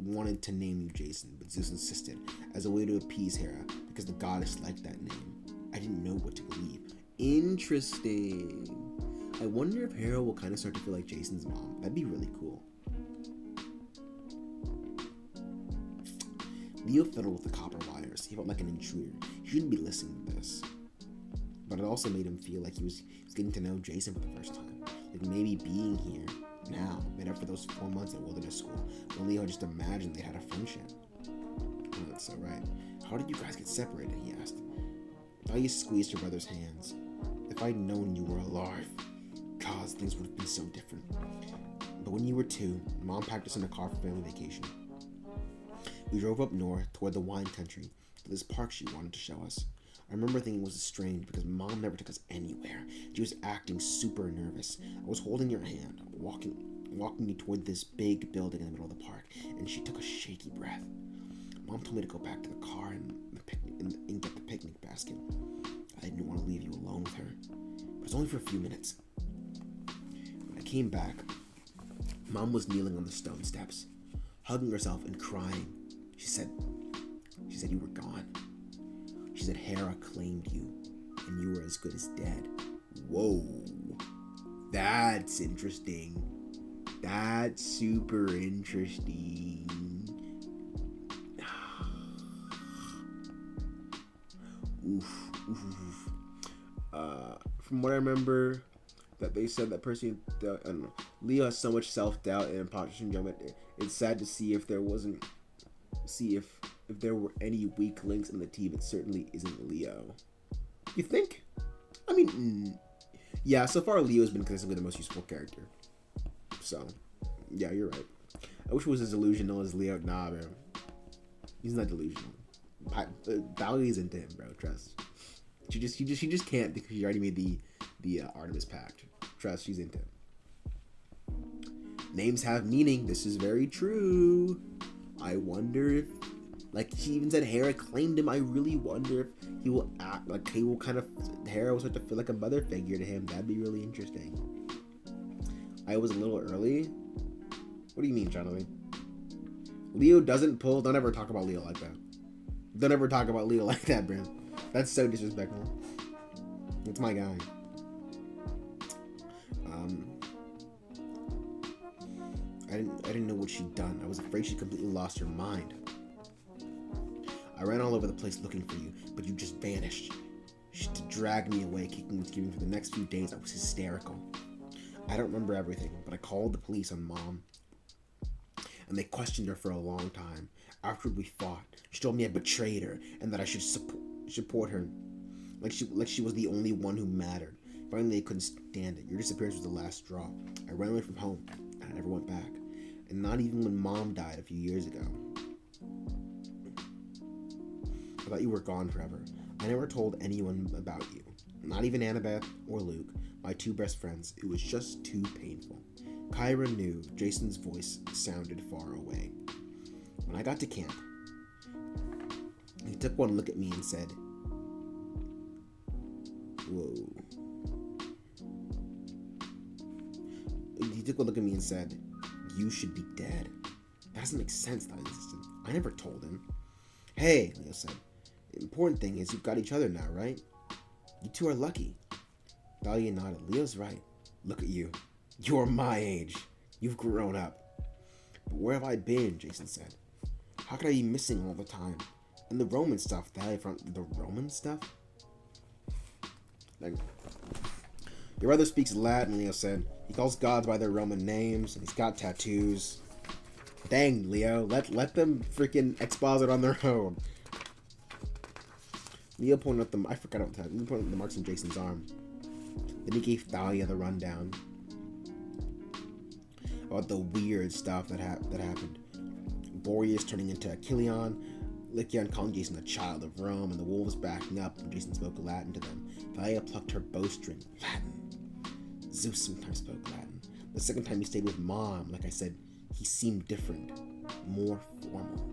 [SPEAKER 1] wanted to name you Jason, but Zeus insisted as a way to appease Hera because the goddess liked that name. I didn't know what to believe. Interesting. I wonder if Hera will kind of start to feel like Jason's mom. That'd be really cool. Leo fiddled with the copper wires. He felt like an intruder. He shouldn't be listening to this. But it also made him feel like he was getting to know Jason for the first time. Like maybe being here now made up for those 4 months at wilderness school when Leo just imagined they had a friendship. Oh, that's so right. How did you guys get separated? He asked. I thought you squeezed your brother's hands. If I'd known you were alive, God, things would have been so different. But when you were 2, Mom packed us in a car for family vacation. We drove up north toward the wine country to this park she wanted to show us. I remember thinking it was strange because Mom never took us anywhere. She was acting super nervous. I was holding her hand, walking me toward this big building in the middle of the park, and she took a shaky breath. Mom told me to go back to the car and get the picnic basket. I didn't want to leave you alone with her. But it was only for a few minutes. When I came back, Mom was kneeling on the stone steps, hugging herself and crying. She said you were gone. She said Hera claimed you, and you were as good as dead. Whoa. That's interesting. That's super interesting. From what I remember, that they said that Percy, I don't know, Leo has so much self-doubt and imposter syndrome. It's sad to see if there were any weak links in the team. It certainly isn't Leo. You think? I mean, yeah. So far, Leo's been consistently the most useful character. So, yeah, you're right. I wish it was as delusional as Leo. Nah, bro. He's not delusional. Valley's into him, bro. Trust. She just can't because she already made the Artemis Pact. Trust, she's into him. Names have meaning. This is very true. I wonder if, like, she even said Hera claimed him. I really wonder if he will act like Hera will start to feel like a mother figure to him. That'd be really interesting. I was a little early. What do you mean, Jonathan? Leo doesn't pull. Don't ever talk about Leo like that. Don't ever talk about Leo like that, bro. That's so disrespectful. It's my guy. I didn't know what she'd done. I was afraid she completely lost her mind. I ran all over the place looking for you, but you just vanished. She dragged me away, kicking and screaming for the next few days. I was hysterical. I don't remember everything, but I called the police on Mom, and they questioned her for a long time. After we fought, she told me I betrayed her and that I should support her, like she was the only one who mattered. Finally, I couldn't stand it. Your disappearance was the last straw. I ran away from home, and I never went back. And not even when Mom died a few years ago. I thought you were gone forever. I never told anyone about you. Not even Annabeth or Luke, my 2 best friends. It was just too painful. Kyra knew. Jason's voice sounded far away. When I got to camp, he took one look at me and said, whoa. He took one look at me and said, you should be dead. That doesn't make sense, I insisted. I never told him. Hey, Leo said. The important thing is you've got each other now, right? You 2 are lucky. Dahlia nodded. Leo's right. Look at you. You're my age. You've grown up. But where have I been? Jason said. How could I be missing all the time? And the Roman stuff. The Roman stuff? Like, your brother speaks Latin, Leo said. He calls gods by their Roman names, and he's got tattoos. Dang, Leo. Let them freaking exposit on their own. Leo pointed out I forgot what Leo pointed out the marks on Jason's arm. Then he gave Thalia the rundown. about the weird stuff that happened. Boreas turning into Achilleon, Lycion calling Jason a child of Rome, and the wolves backing up when Jason spoke Latin to them. Thalia plucked her bowstring. Latin. Zeus sometimes spoke Latin. The second time he stayed with Mom, like I said, he seemed different, more formal.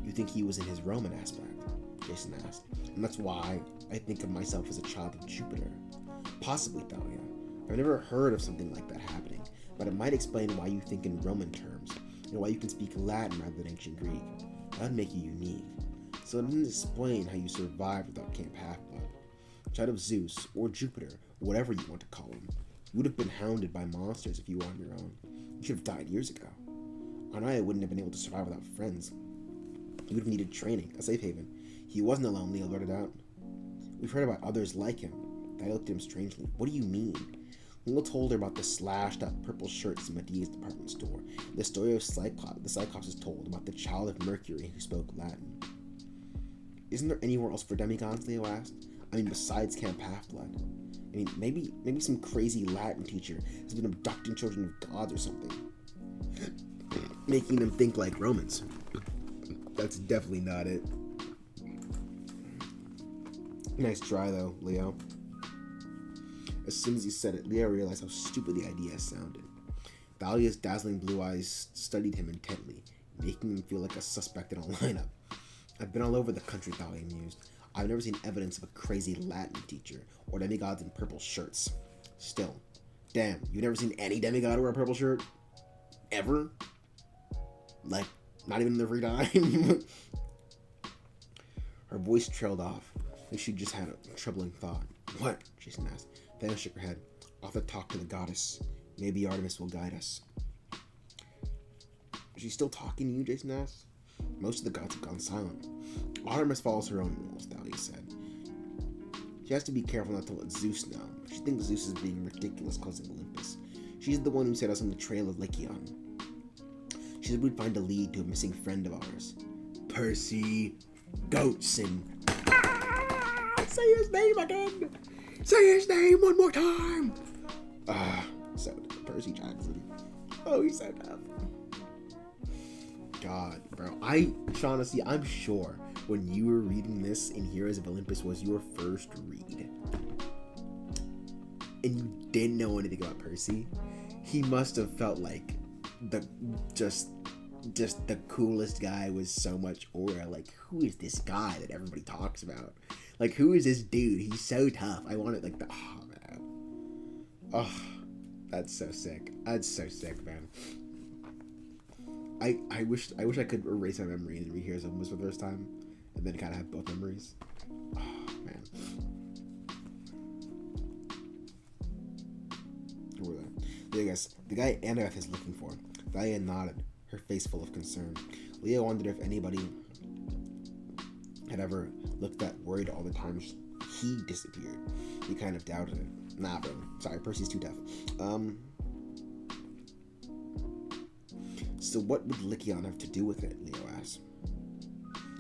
[SPEAKER 1] You think he was in his Roman aspect? Jason asked. And that's why I think of myself as a child of Jupiter. Possibly, Thalia. I've never heard of something like that happening, but it might explain why you think in Roman terms, and why you can speak Latin rather than ancient Greek. That would make you unique. So it doesn't explain how you survived without Camp Half-Blood. Child of Zeus, or Jupiter, whatever you want to call him. You would have been hounded by monsters if you were on your own. You should have died years ago. Anaya wouldn't have been able to survive without friends. He would have needed training, a safe haven. He wasn't alone, Leo blurted out. We've heard about others like him. I looked at him strangely. What do you mean? Leo told her about the slashed-up purple shirts in Medea's department store. The story of the Cyclops is told about the child of Mercury who spoke Latin. Isn't there anywhere else for demigods, Leo asked? I mean, besides Camp Half-Blood. I mean, maybe some crazy Latin teacher has been abducting children of gods or something. Making them think like Romans. That's definitely not it. Nice try, though, Leo. As soon as he said it, Leo realized how stupid the idea sounded. Thalia's dazzling blue eyes studied him intently, making him feel like a suspect in a lineup. I've been all over the country, Thalia mused. I've never seen evidence of a crazy Latin teacher or demigods in purple shirts. Still, damn, you've never seen any demigod wear a purple shirt? Ever? Like, not even in their free time? Her voice trailed off, like she just had a troubling thought. What? Jason asked. Thana shook her head. I'll have to talk to the goddess. Maybe Artemis will guide us. Is she still talking to you? Jason asked. Most of the gods have gone silent. Artemis follows her own rules, Thalia said. She has to be careful not to let Zeus know. She thinks Zeus is being ridiculous causing Olympus. She's the one who set us on the trail of Lycion. She said we'd find a lead to a missing friend of ours. Percy Goatson. Say his name again! Say his name one more time! So Percy Jackson. Oh, he's so tough. God, bro. Shaughnessy, I'm sure when you were reading this in Heroes of Olympus was your first read, and you didn't know anything about Percy, he must have felt like just the coolest guy with so much aura. Like, who is this guy that everybody talks about? Like, who is this dude? He's so tough. I want it like the. Oh man. Oh, that's so sick. That's so sick, man. I wish I could erase my memory and read Heroes of Olympus for the first time, and then kind of have both memories. Oh man. Who were they? There, guys. The guy Annabeth is looking for. Thalia nodded, her face full of concern. Leo wondered if anybody had ever looked that worried all the time he disappeared. He kind of doubted it. Nah, bro. Sorry, Percy's too tough. So what would Lycion have to do with it, Leo asked.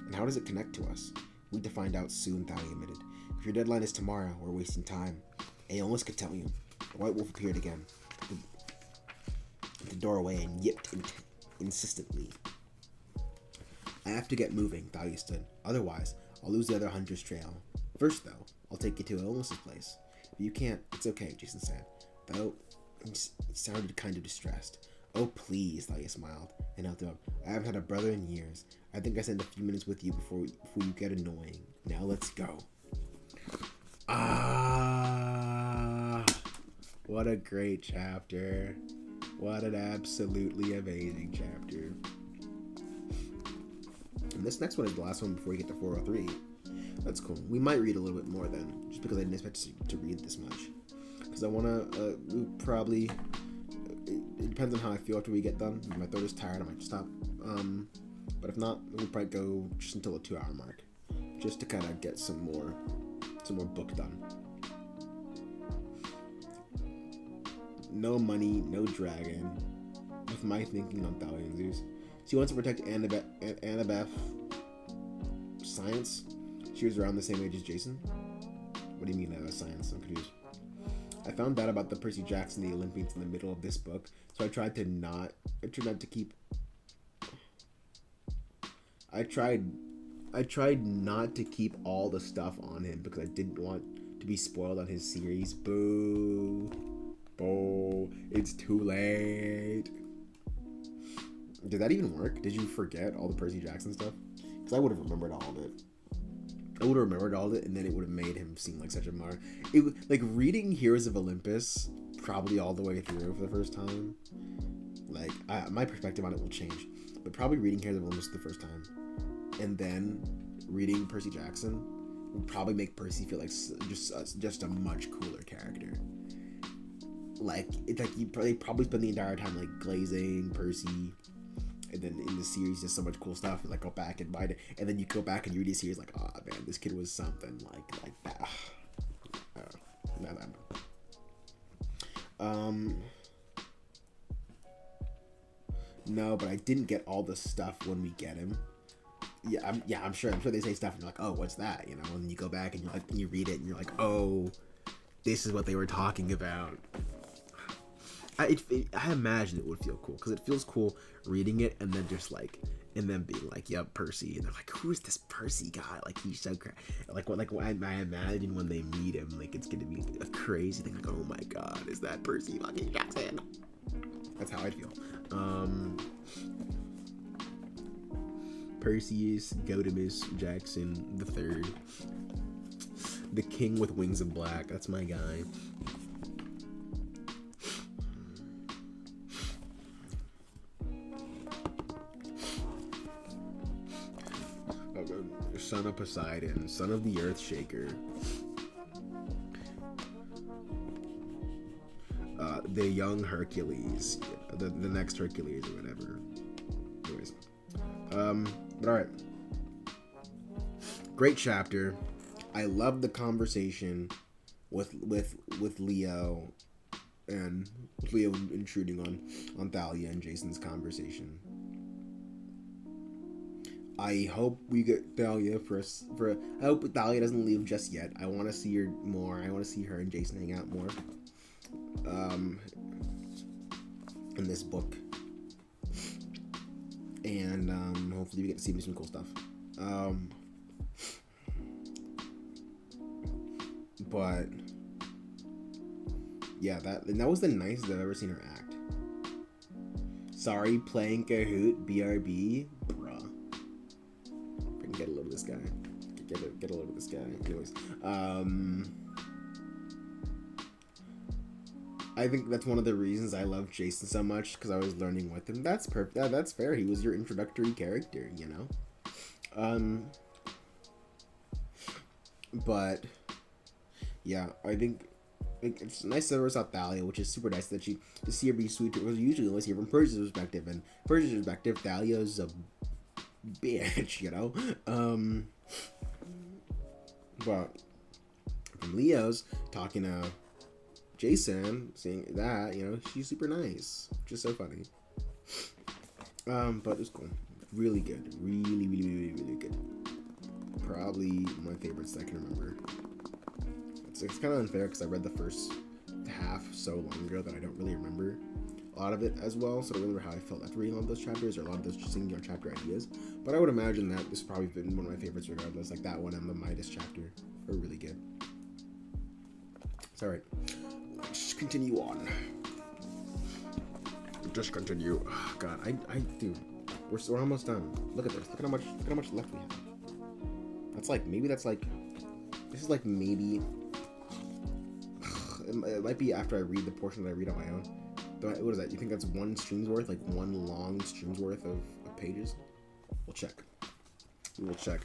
[SPEAKER 1] And how does it connect to us? We need to find out soon, Thalia admitted. If your deadline is tomorrow, we're wasting time. Aeolus could tell you. The White Wolf appeared again at the doorway and yipped insistently. I have to get moving, Thalia stood. Otherwise, I'll lose the other hunter's trail. First, though, I'll take you to Aeolus' place. If you can't, it's okay, Jason said. Though, he sounded kind of distressed. Oh, please, Thalia smiled and held him up. I haven't had a brother in years. I think I spent a few minutes with you before you get annoying. Now let's go. What a great chapter. What an absolutely amazing chapter. And this next one is the last one before we get to 403. That's cool. We might read a little bit more then, just because I didn't expect to read this much. Because I want to, probably... It depends on how I feel after we get done. If my throat is tired, I might stop. But if not, we'll probably go just until the 2-hour mark, just to kind of get some more book done. No money, no dragon. With my thinking on Thalia and Zeus, she wants to protect Annabeth. Science. She was around the same age as Jason. What do you mean science? I'm confused. I found out about the Percy Jackson, the Olympians in the middle of this book, so I tried not to keep. I tried not to keep all the stuff on him because I didn't want to be spoiled on his series. Boo. Boo. It's too late. Did that even work? Did you forget all the Percy Jackson stuff? Because I would have remembered all of it. I would have remembered all of it, and then it would have made him seem like such a mar. Like reading Heroes of Olympus probably all the way through for the first time. Like my perspective on it will change, but probably reading Heroes of Olympus the first time, and then reading Percy Jackson would probably make Percy feel like just a much cooler character. Like it's like they probably spend the entire time like glazing Percy. And then in the series, there's so much cool stuff. Like go back and find it, and then you go back and you read the series, like, oh man, this kid was something like that. No, but I didn't get all the stuff when we get him. I'm sure they say stuff and you're like, oh, what's that? You know, and you go back and you're like, and you read it and you're like, oh, this is what they were talking about. I imagine it would feel cool because it feels cool reading it and then just like and then being like, yep, Percy, and they're like, who's this Percy guy? Like he's so like I imagine when they meet him, like it's gonna be a crazy thing. Like, oh my god, is that Percy fucking Jackson? That's how I feel. Perseus Godimus Jackson the Third, the King with Wings of Black. That's my guy. Son of Poseidon, son of the Earth Shaker, the young Hercules, the next Hercules or whatever. Anyways, but all right, great chapter. I love the conversation with Leo and Leo intruding on Thalia and Jason's conversation. I hope we get Thalia I hope Thalia doesn't leave just yet. I want to see her more. I want to see her and Jason hang out more. In this book. And hopefully we get to see some cool stuff. But yeah, that was the nicest I've ever seen her act. Sorry, playing Kahoot, BRB. Get a load of this guy. Get a load of this guy. Anyways, I think that's one of the reasons I love Jason so much, because I was learning with him. That's perfect. That's fair. He was your introductory character, you know. But yeah, I think it's nice that we saw Thalia, which is super nice that to see her be sweet. Because usually only see her from Percy's perspective, and Percy's perspective, Thalia's a bitch, you know. But from Leo's talking to Jason, seeing that, you know, she's super nice, just so funny. But it's cool, really good, really good. Probably my favorites that I can remember. It's kind of unfair because I read the first half so long ago that I don't really remember a lot of it as well, so I don't remember how I felt after reading all those chapters or a lot of those singular chapter ideas. But I would imagine that this has probably been one of my favorites regardless. Like that one and the Midas chapter are really good. It's alright. Let's continue on. Just continue. Oh, God, I do. We're almost done. Look at this. Look at how much left we have. This is like maybe. It might be after I read the portion that I read on my own. What is that? You think that's one stream's worth? Like one long stream's worth of pages? We'll check. We will check.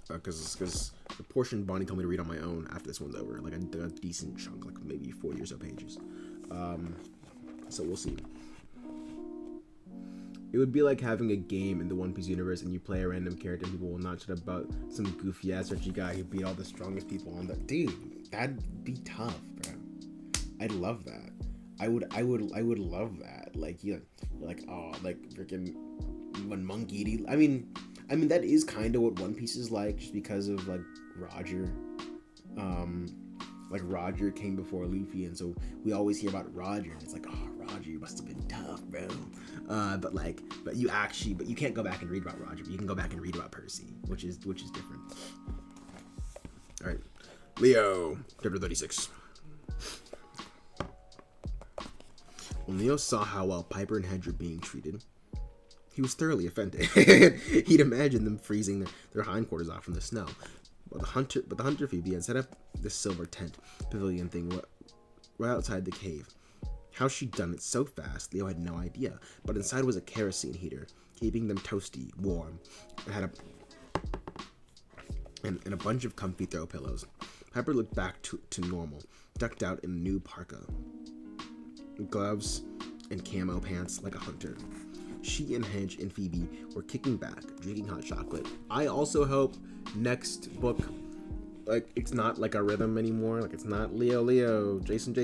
[SPEAKER 1] Because the portion Bonnie told me to read on my own after this one's over, like a decent chunk, like maybe 40 or so pages. So we'll see. It would be like having a game in the One Piece universe and you play a random character and people will not shut about some goofy ass Richie guy who beat all the strongest people on that. Dude, that'd be tough, bro. I'd love that. I would love that. Like you're like, oh, like freaking when Monkey. I mean that is kind of what One Piece is like, just because of like Roger. like Roger came before Luffy, and so we always hear about Roger, and it's like, oh, Roger, you must have been tough, bro. But you can't go back and read about Roger. But you can go back and read about Percy, which is different. All right, Leo, chapter 36. When Leo saw how well Piper and Hedge were being treated, he was thoroughly offended. He'd imagined them freezing their hindquarters off in the snow. But the hunter Phoebe had set up this silver tent pavilion thing right outside the cave. How she'd done it so fast, Leo had no idea. But inside was a kerosene heater, keeping them toasty, warm, and a bunch of comfy throw pillows. Piper looked back to normal, ducked out in a new parka, gloves, and camo pants like a hunter. She and Hedge and Phoebe were kicking back, drinking hot chocolate. I also hope next book, like, it's not like a rhythm anymore. Like, it's not Leo, Jason,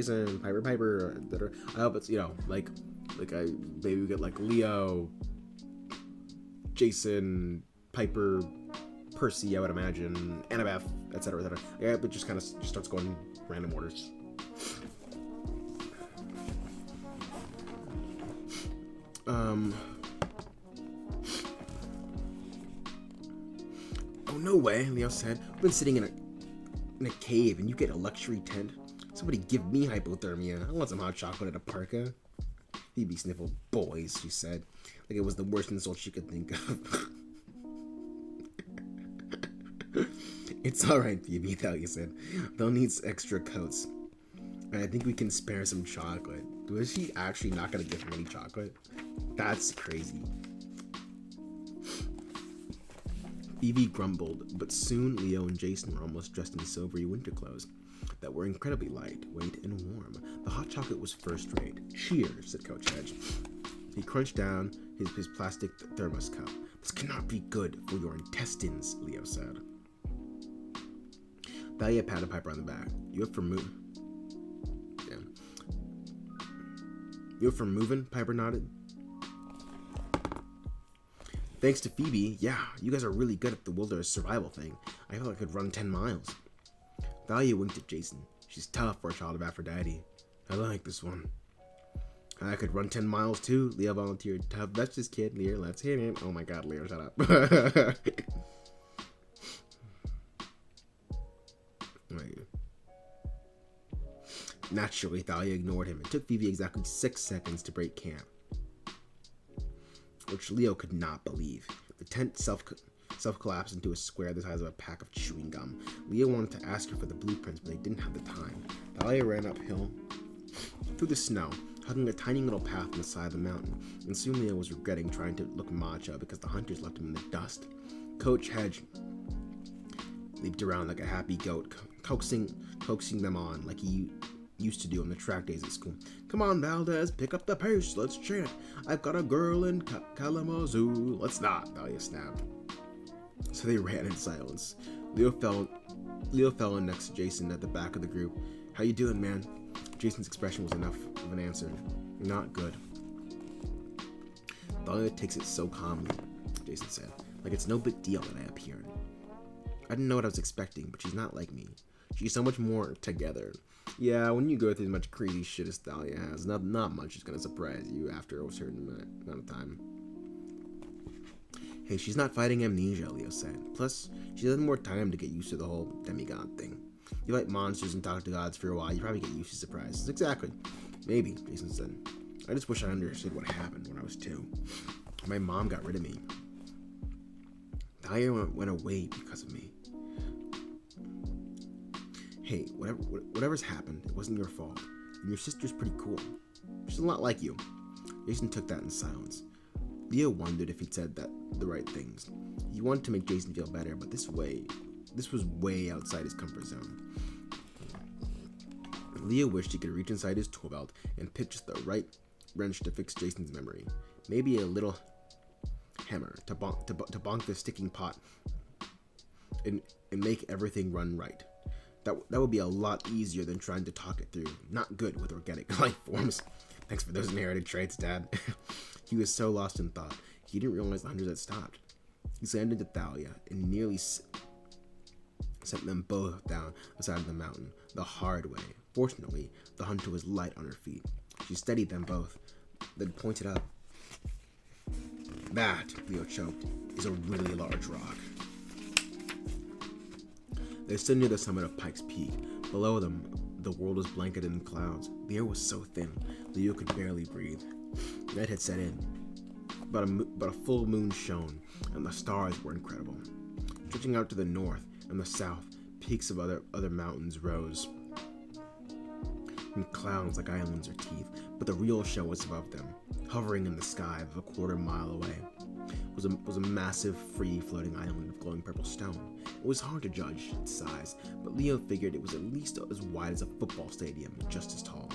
[SPEAKER 1] Piper. I hope it's, like maybe we get like Leo, Jason, Piper, Percy, I would imagine, Annabeth, etc. Yeah, but just kind of just starts going random orders. Oh, no way, Leo said. We've been sitting in a cave and you get a luxury tent. Somebody give me hypothermia. I want some hot chocolate at a parka. Phoebe sniffled. Boys, she said, like it was the worst insult she could think of. It's alright, Phoebe, Thalia said. They'll need extra coats. And I think we can spare some chocolate. Was she actually not gonna give him any chocolate? That's crazy. Phoebe grumbled, but soon Leo and Jason were almost dressed in silvery winter clothes that were incredibly lightweight and warm. The hot chocolate was first rate. Cheers, said Coach Hedge. He crunched down his plastic thermos cup. This cannot be good for your intestines, Leo said. Thalia patted Piper on the back. You up for moving? Piper nodded. Thanks to Phoebe, yeah, you guys are really good at the wilderness survival thing. I felt I could run 10 miles. Thalia winked at Jason. She's tough for a child of Aphrodite. I like this one. I could run 10 miles too, Leo volunteered. Tough Duchess kid, Leo, let's hit him. Oh my god, Leo, shut up. Naturally, Thalia ignored him. It took Phoebe exactly 6 seconds to break camp, which Leo could not believe. The tent self-collapsed into a square the size of a pack of chewing gum. Leo wanted to ask her for the blueprints, but they didn't have the time. Thalia ran uphill through the snow, hugging a tiny little path on the side of the mountain, and soon Leo was regretting trying to look macho because the hunters left him in the dust. Coach Hedge leaped around like a happy goat, coaxing them on like he used to do on the track days at school. Come on, Valdez, pick up the pace, let's chant. I've got a girl in Kalamazoo. Let's not, Thalia snapped. So they ran in silence. Leo fell in next to Jason at the back of the group. How you doing, man? Jason's expression was enough of an answer. Not good. Thalia takes it so calmly, Jason said. Like it's no big deal that I appeared. I didn't know what I was expecting, but she's not like me. She's so much more together. Yeah, when you go through as much crazy shit as Thalia has, not much is going to surprise you after a certain amount of time. Hey, she's not fighting amnesia, Leo said. Plus, she has more time to get used to the whole demigod thing. You fight monsters and talk to gods for a while, you probably get used to surprises. Exactly. Maybe, Jason said. I just wish I understood what happened when I was 2. My mom got rid of me. Thalia went away because of me. Hey, whatever's happened, it wasn't your fault. And your sister's pretty cool. She's a lot like you. Jason took that in silence. Leo wondered if he'd said the right things. He wanted to make Jason feel better, but this was way outside his comfort zone. Leo wished he could reach inside his tool belt and pick just the right wrench to fix Jason's memory. Maybe a little hammer to bonk the sticking pot and make everything run right. That would be a lot easier than trying to talk it through. Not good with organic life forms. Thanks for those inherited traits, Dad. He was so lost in thought, he didn't realize the hunters had stopped. He slammed into Thalia and sent them both down the side of the mountain, the hard way. Fortunately, the hunter was light on her feet. She steadied them both, then pointed up. That, Leo choked, is a really large rock. They stood near the summit of Pike's Peak. Below them, the world was blanketed in clouds. The air was so thin, Leo could barely breathe. Night had set in, but a full moon shone, and the stars were incredible. Stretching out to the north and the south, peaks of other mountains rose from clouds like islands or teeth, but the real show was above them, hovering in the sky of a quarter mile away. Was a massive, free-floating island of glowing purple stone. It was hard to judge its size, but Leo figured it was at least as wide as a football stadium, just as tall.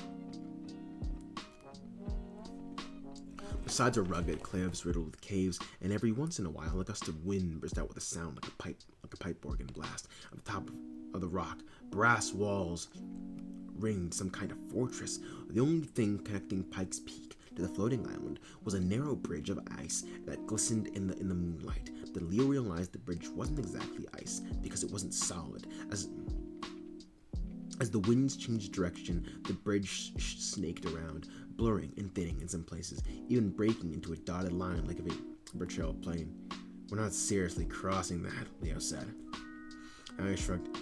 [SPEAKER 1] The sides were rugged, cliffs riddled with caves, and every once in a while, a gust of wind burst out with a sound like a pipe organ blast. At the top of the rock, brass walls ringed some kind of fortress. The only thing connecting Pike's Peak to the floating island was a narrow bridge of ice that glistened in the moonlight. But Leo realized the bridge wasn't exactly ice because it wasn't solid. As the winds changed direction, the bridge snaked around, blurring and thinning in some places, even breaking into a dotted line like a virtual plane. We're not seriously crossing that, Leo said. I shrugged.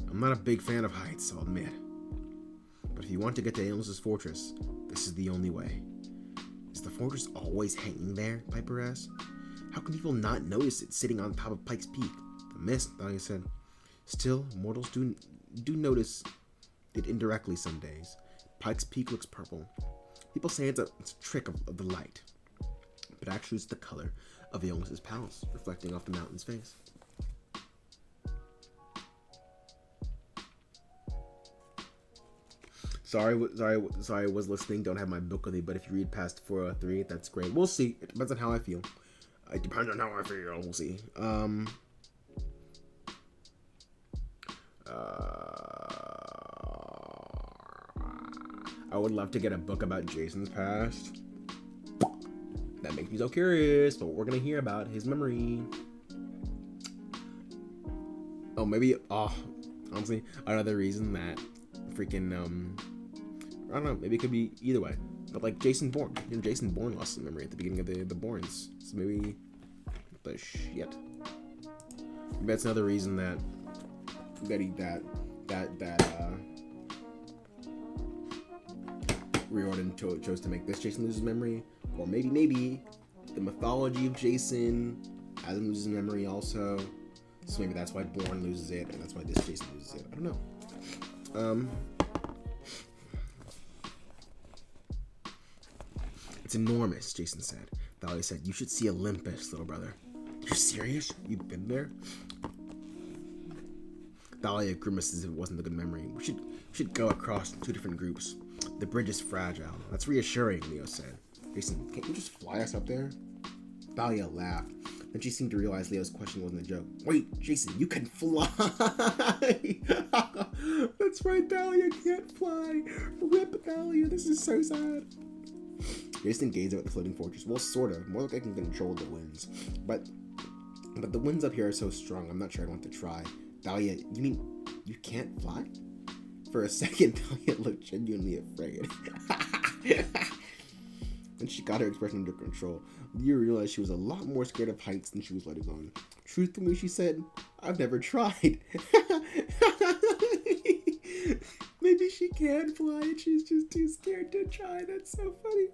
[SPEAKER 1] I'm not a big fan of heights, I'll admit. But if you want to get to Olympus' fortress, this is the only way. Is the fortress always hanging there? Piper asked. How can people not notice it sitting on top of Pike's Peak? The mist, Thalia said. Still, mortals do notice it indirectly some days. Pike's Peak looks purple. People say it's a trick of the light, but actually it's the color of Olympus' palace, reflecting off the mountain's face. Sorry, I was listening. Don't have my book with me, but if you read past 403, that's great. We'll see. It depends on how I feel. It depends on how I feel. We'll see. I would love to get a book about Jason's past. That makes me so curious, but we're gonna hear about his memory. Oh, maybe. Honestly, another reason that freaking I don't know. Maybe it could be either way. But like Jason Bourne, Jason Bourne lost his memory at the beginning of the Bournes. So maybe the shit. Maybe that's another reason that Riordan chose to make this Jason lose his memory, or maybe the mythology of Jason has him lose his memory also. So maybe that's why Bourne loses it, and that's why this Jason loses it. I don't know. It's enormous, Jason said. Thalia said, you should see Olympus, little brother. You're serious? You've been there? Thalia grimaced as if it wasn't a good memory. We should go across in 2 different groups. The bridge is fragile. That's reassuring, Leo said. Jason, can't you just fly us up there? Thalia laughed. Then she seemed to realize Leo's question wasn't a joke. Wait, Jason, you can fly! That's right, Thalia can't fly. Rip Thalia, this is so sad. Jason gazed up at the floating fortress. Well, sort of. More like I can control the winds. But the winds up here are so strong, I'm not sure I want to try. Thalia, you mean you can't fly? For a second, Thalia looked genuinely afraid. Then she got her expression under control. Leah realized she was a lot more scared of heights than she was letting on. Truthfully, she said, I've never tried. Maybe she can fly and she's just too scared to try. That's so funny.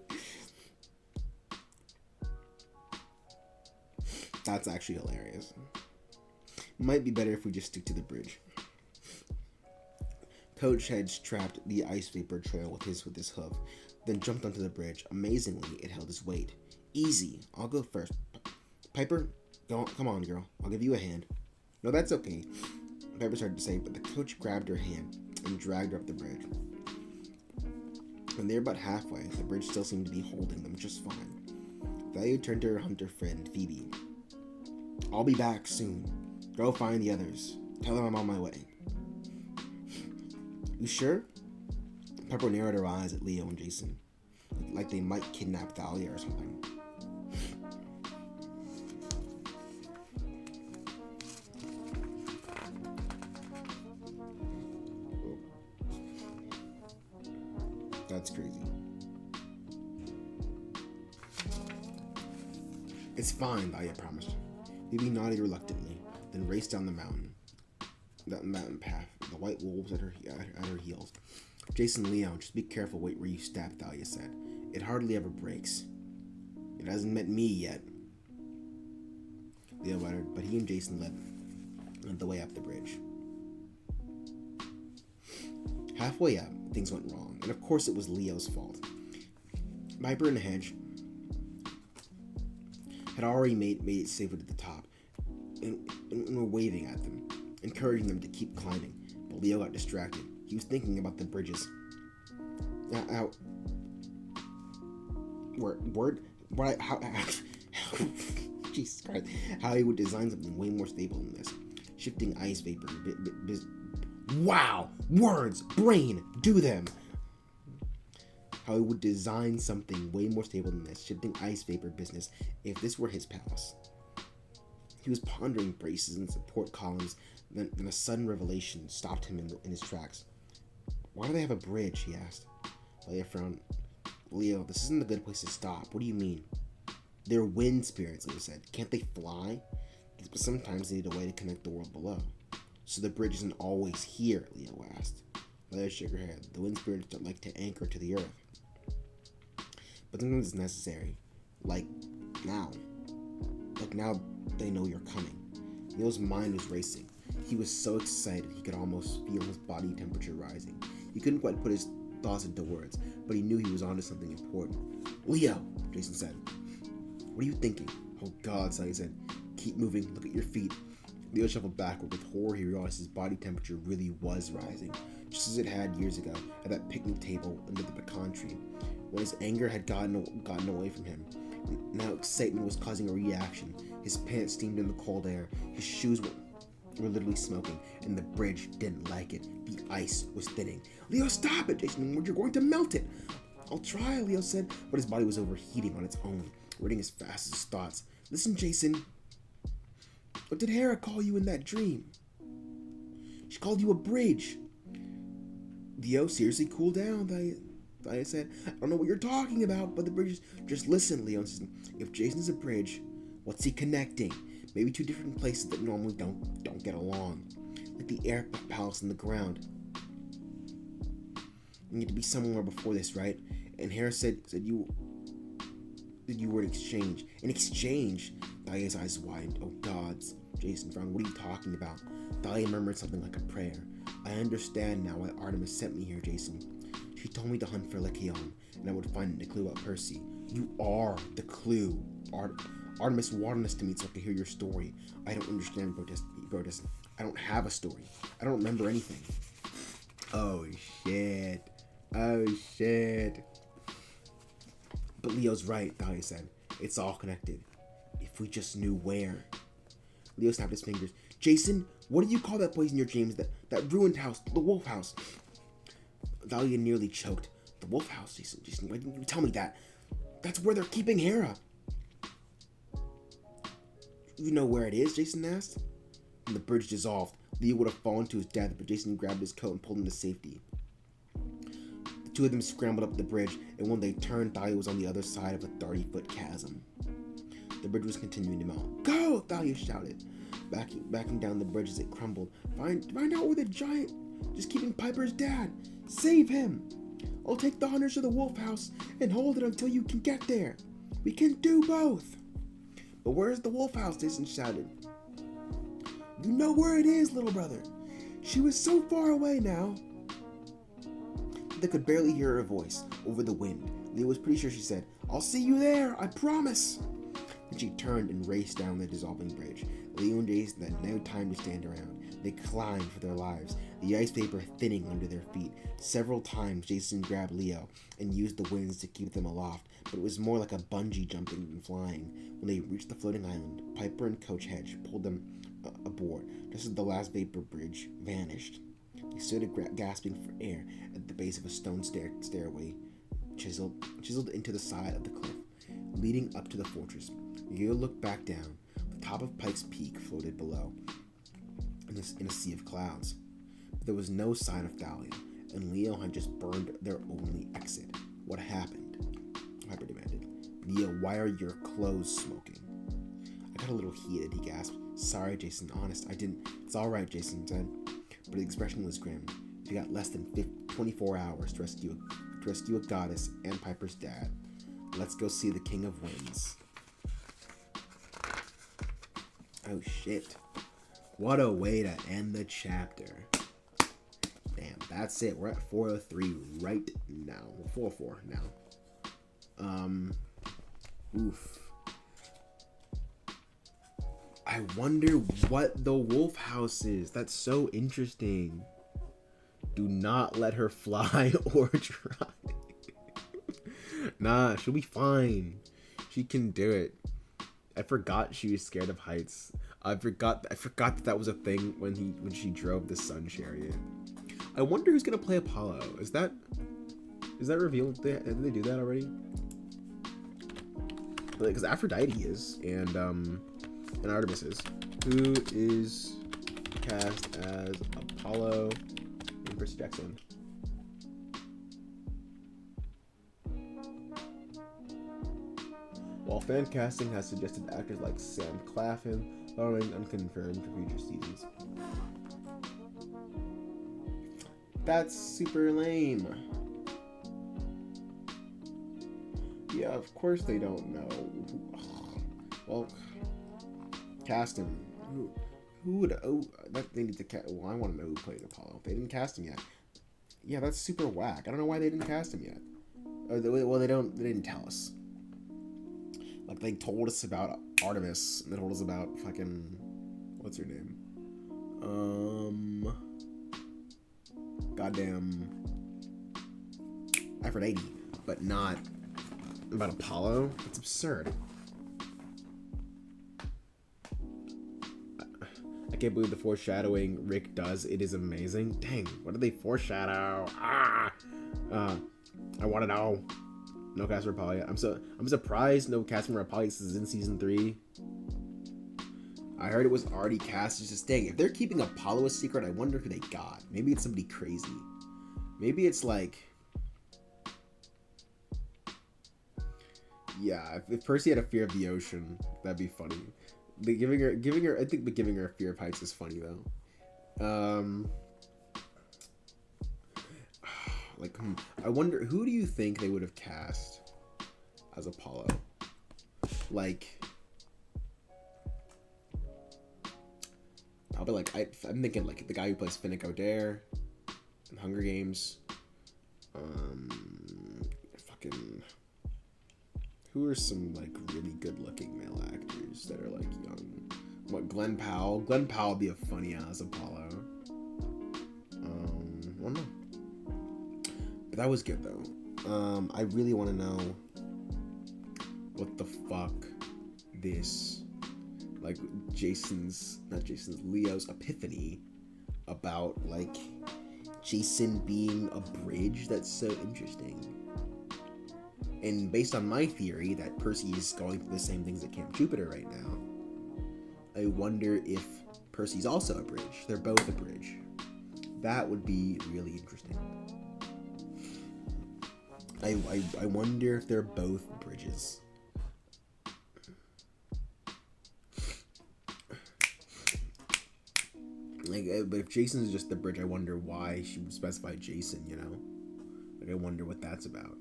[SPEAKER 1] That's actually hilarious. Might be better if we just stick to the bridge. Coach had strapped the ice vapor trail with his hoof, then jumped onto the bridge. Amazingly, it held his weight. Easy, I'll go first. Piper, come on, girl. I'll give you a hand. No, that's okay. Piper started to say, but the coach grabbed her hand and dragged her up the bridge. When they were about halfway, the bridge still seemed to be holding them just fine. Thalia turned to her hunter friend, Phoebe. I'll be back soon. Go find the others. Tell them I'm on my way. You sure? Pepper narrowed her eyes at Leo and Jason, like they might kidnap Thalia or something. That's crazy. It's fine, Thalia promised. Phoebe nodded reluctantly, then raced down the mountain path, the white wolves at her heels. Jason, Leo, just be careful where you step, Thalia said. It hardly ever breaks. It hasn't met me yet. Leo muttered, but he and Jason led the way up the bridge. Halfway up, things went wrong, and of course it was Leo's fault. Viper in the hedge had already made it safer to the top, and were waving at them, encouraging them to keep climbing, but Leo got distracted. He was thinking about the bridges. Jesus Christ, how he would design something way more stable than this. Shifting ice vapor. Wow! Words! Brain! Do them! How he would design something way more stable than this. Shifting ice vapor business if this were his palace. He was pondering braces and support columns, then a sudden revelation stopped him in his tracks. Why do they have a bridge? He asked. Leia frowned. Leo, this isn't a good place to stop. What do you mean? They're wind spirits, Leo said. Can't they fly? But sometimes they need a way to connect the world below. So the bridge isn't always here, Leo asked. Leia shook her head. The wind spirits don't like to anchor to the earth. But sometimes it's necessary. Like now. Like now they know you're coming. Leo's mind was racing. He was so excited he could almost feel his body temperature rising. He couldn't quite put his thoughts into words, but he knew he was onto something important. Leo, Jason said. What are you thinking? Oh God, Sally said. Keep moving, look at your feet. Leo shuffled backward. With horror, he realized his body temperature really was rising, just as it had years ago at that picnic table under the pecan tree, when his anger had gotten away from him. Now excitement was causing a reaction. His pants steamed in the cold air. His shoes were literally smoking, and the bridge didn't like it. The ice was thinning. Leo, stop it, Jason. You're going to melt it. I'll try, Leo said, but his body was overheating on its own, running as fast as his thoughts. Listen, Jason. What did Hera call you in that dream? She called you a bridge. Leo, seriously, cool down, Thea said. I don't know what you're talking about, but the bridge is... Just listen, Leo. If Jason's a bridge, what's he connecting? Maybe two different places that normally don't get along. Like the air palace and the ground. You need to be somewhere before this, right? And Hera said you were in exchange. In exchange? Thalia's eyes widened. Oh gods. Jason frowned. What are you talking about? Thalia murmured something like a prayer. I understand now why Artemis sent me here, Jason. She told me to hunt for Lekion, and I would find the clue about Percy. You are the clue. Artemis wanted us to meet so I could hear your story. I don't understand, protest. I don't have a story. I don't remember anything. Oh shit. But Leo's right, Thalia said. It's all connected. If we just knew where. Leo snapped his fingers. Jason, what do you call that place in your dreams? That ruined house, the wolf house. Thalia nearly choked. The wolf house, Jason, why didn't you tell me that? That's where they're keeping Hera. You know where it is? Jason asked. And the bridge dissolved. Leo would have fallen to his death, but Jason grabbed his coat and pulled him to safety. The two of them scrambled up the bridge, and when they turned, Thalia was on the other side of a 30-foot chasm. The bridge was continuing to melt. Go! Thalia shouted, backing down the bridge as it crumbled. Find out where the giant is keeping Piper's dad. Save him! I'll take the hunters to the wolf house and hold it until you can get there. We can do both. But where's the wolf house? Jason shouted. You know where it is, little brother. She was so far away now. They could barely hear her voice over the wind. Leo was pretty sure she said, I'll see you there, I promise. Then she turned and raced down the dissolving bridge. Leo and Jason had no time to stand around. They climbed for their lives, the ice vapor thinning under their feet. Several times Jason grabbed Leo and used the winds to keep them aloft, but it was more like a bungee jumping than flying. When they reached the floating island, Piper and Coach Hedge pulled them aboard, just as the last vapor bridge vanished. They stood gasping for air at the base of a stone stairway chiseled into the side of the cliff, leading up to the fortress. Leo looked back down. The top of Pike's Peak floated below in a sea of clouds. But there was no sign of Thalia. and Leo had just burned their only exit. What happened? Piper demanded. Leo, why are your clothes smoking? I got a little heated, he gasped. Sorry, Jason, honest, I didn't. It's alright, Jason said, but his expression was grim. We got less than 24 hours to rescue a goddess and Piper's dad. Let's go see the King of Winds. Oh shit. What a way to end the chapter. Damn, that's it. We're at 403 right now. 404 now. Oof. I wonder what the wolf house is. That's so interesting. Do not let her fly or try. Nah, she'll be fine. She can do it. I forgot she was scared of heights. I forgot that was a thing when she drove the sun chariot. I wonder who's gonna play Apollo. Is that revealed? Did they do that already? Because Aphrodite is and Artemis is. Who is cast as Apollo and Percy Jackson? While fan casting has suggested actors like Sam Claflin, remains unconfirmed for future seasons. That's super lame. Yeah, of course they don't know. Well, cast him. Who would? Oh, that they need to cast. Well, I want to know who played Apollo. They didn't cast him yet. Yeah, that's super whack. I don't know why they didn't cast him yet. Well, they didn't tell us. Like, they told us about Artemis, and they told us about fucking, what's her name? Goddamn Aphrodite, but not about Apollo. That's absurd. I can't believe the foreshadowing Rick does. It is amazing. Dang, what did they foreshadow? I want to know. No cast for Apollo yet. I'm surprised no cast for Apollo is in season 3. I heard it was already cast. It's just dang. If they're keeping Apollo a secret, I wonder who they got. Maybe it's somebody crazy. Maybe it's like, yeah. If Percy had a fear of the ocean, that'd be funny. But giving her. I think giving her a fear of heights is funny though. Like, I wonder, who do you think they would have cast as Apollo? Like, probably like, I'm thinking like the guy who plays Finnick Odair in Hunger Games. Fucking, who are some like really good-looking male actors that are like young? What, Glenn Powell? Glenn Powell would be a funny ass Apollo. I don't know. But that was good though. I really want to know what the fuck this, like, Leo's epiphany about, like, Jason being a bridge. That's so interesting. And based on my theory that Percy is going through the same things at Camp Jupiter right now, I wonder if Percy's also a bridge. They're both a bridge. That would be really interesting. I wonder if they're both bridges. Like, but if Jason's just the bridge, I wonder why she would specify Jason, you know? Like, I wonder what that's about.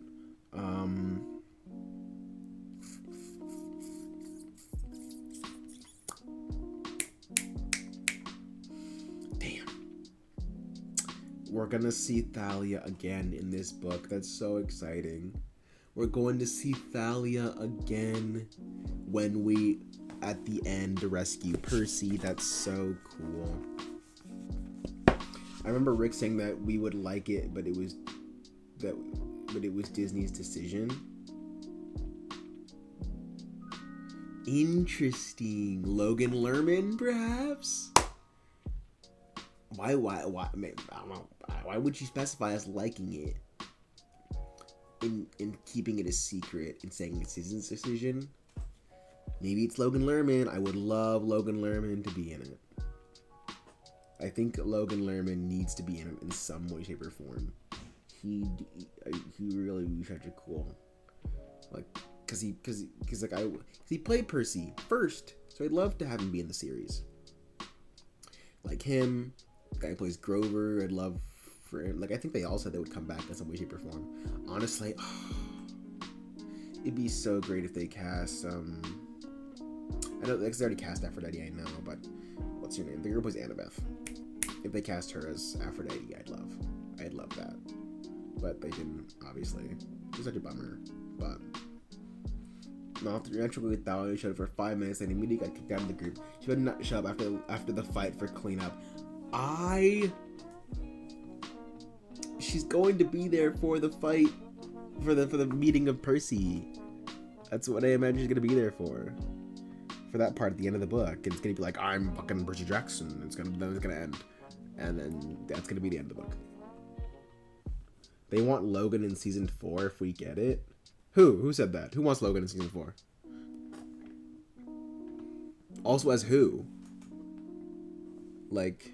[SPEAKER 1] Damn. We're gonna see Thalia again in this book. That's so exciting. We're going to see Thalia again when we, at the end, rescue Percy. That's so cool. I remember Rick saying that we would like it, but it was Disney's decision. Interesting. Logan Lerman, perhaps? Why, I don't know. Why would you specify us liking it in keeping it a secret and saying it's his decision? Maybe it's Logan Lerman. I would love Logan Lerman to be in it. I think Logan Lerman needs to be in it in some way, shape, or form. he really would be such a cool, like, cause he played Percy first, so I'd love to have him be in the series. Like him, the guy who plays Grover, I'd love for him. Like I think they all said they would come back in some way, shape, or form. Honestly, it'd be so great if they cast. I know they already cast Aphrodite, I know, but what's her name? The girl who plays Annabeth. If they cast her as Aphrodite, I'd love that. But they didn't, obviously. It's such a bummer. But naturally, Thalia showed up for 5 minutes and immediately got kicked out of the group. She would not show up after the fight for cleanup. She's going to be there for the fight, for the meeting of Percy. That's what I imagine she's gonna be there for that part at the end of the book. And it's gonna be like, I'm fucking Percy Jackson. It's gonna end, and then that's gonna be the end of the book. They want Logan in season 4 if we get it. Who said that? Who wants Logan in season 4? Also as who? Like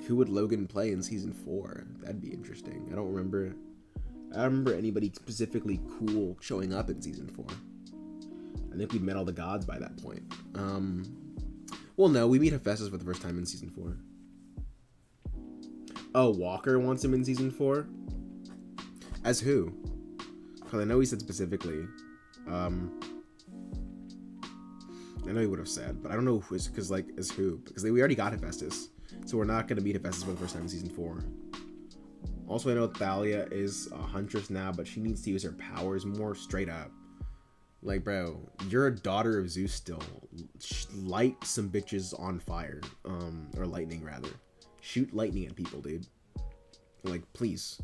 [SPEAKER 1] who would Logan play in season 4? That'd be interesting. I don't remember anybody specifically cool showing up in season 4. I think we've met all the gods by that point. Well, no, we meet Hephaestus for the first time in season 4. Oh, Walker wants him in season 4? As who? Because I know he said specifically. I know he would have said, but I don't know who is, because like, as who? Because we already got Hephaestus. So we're not going to meet Hephaestus for the first time in season 4. Also, I know Thalia is a huntress now, but she needs to use her powers more straight up. Like, bro, you're a daughter of Zeus still. Light some bitches on fire. Or lightning, rather. Shoot lightning at people, dude. Like, please.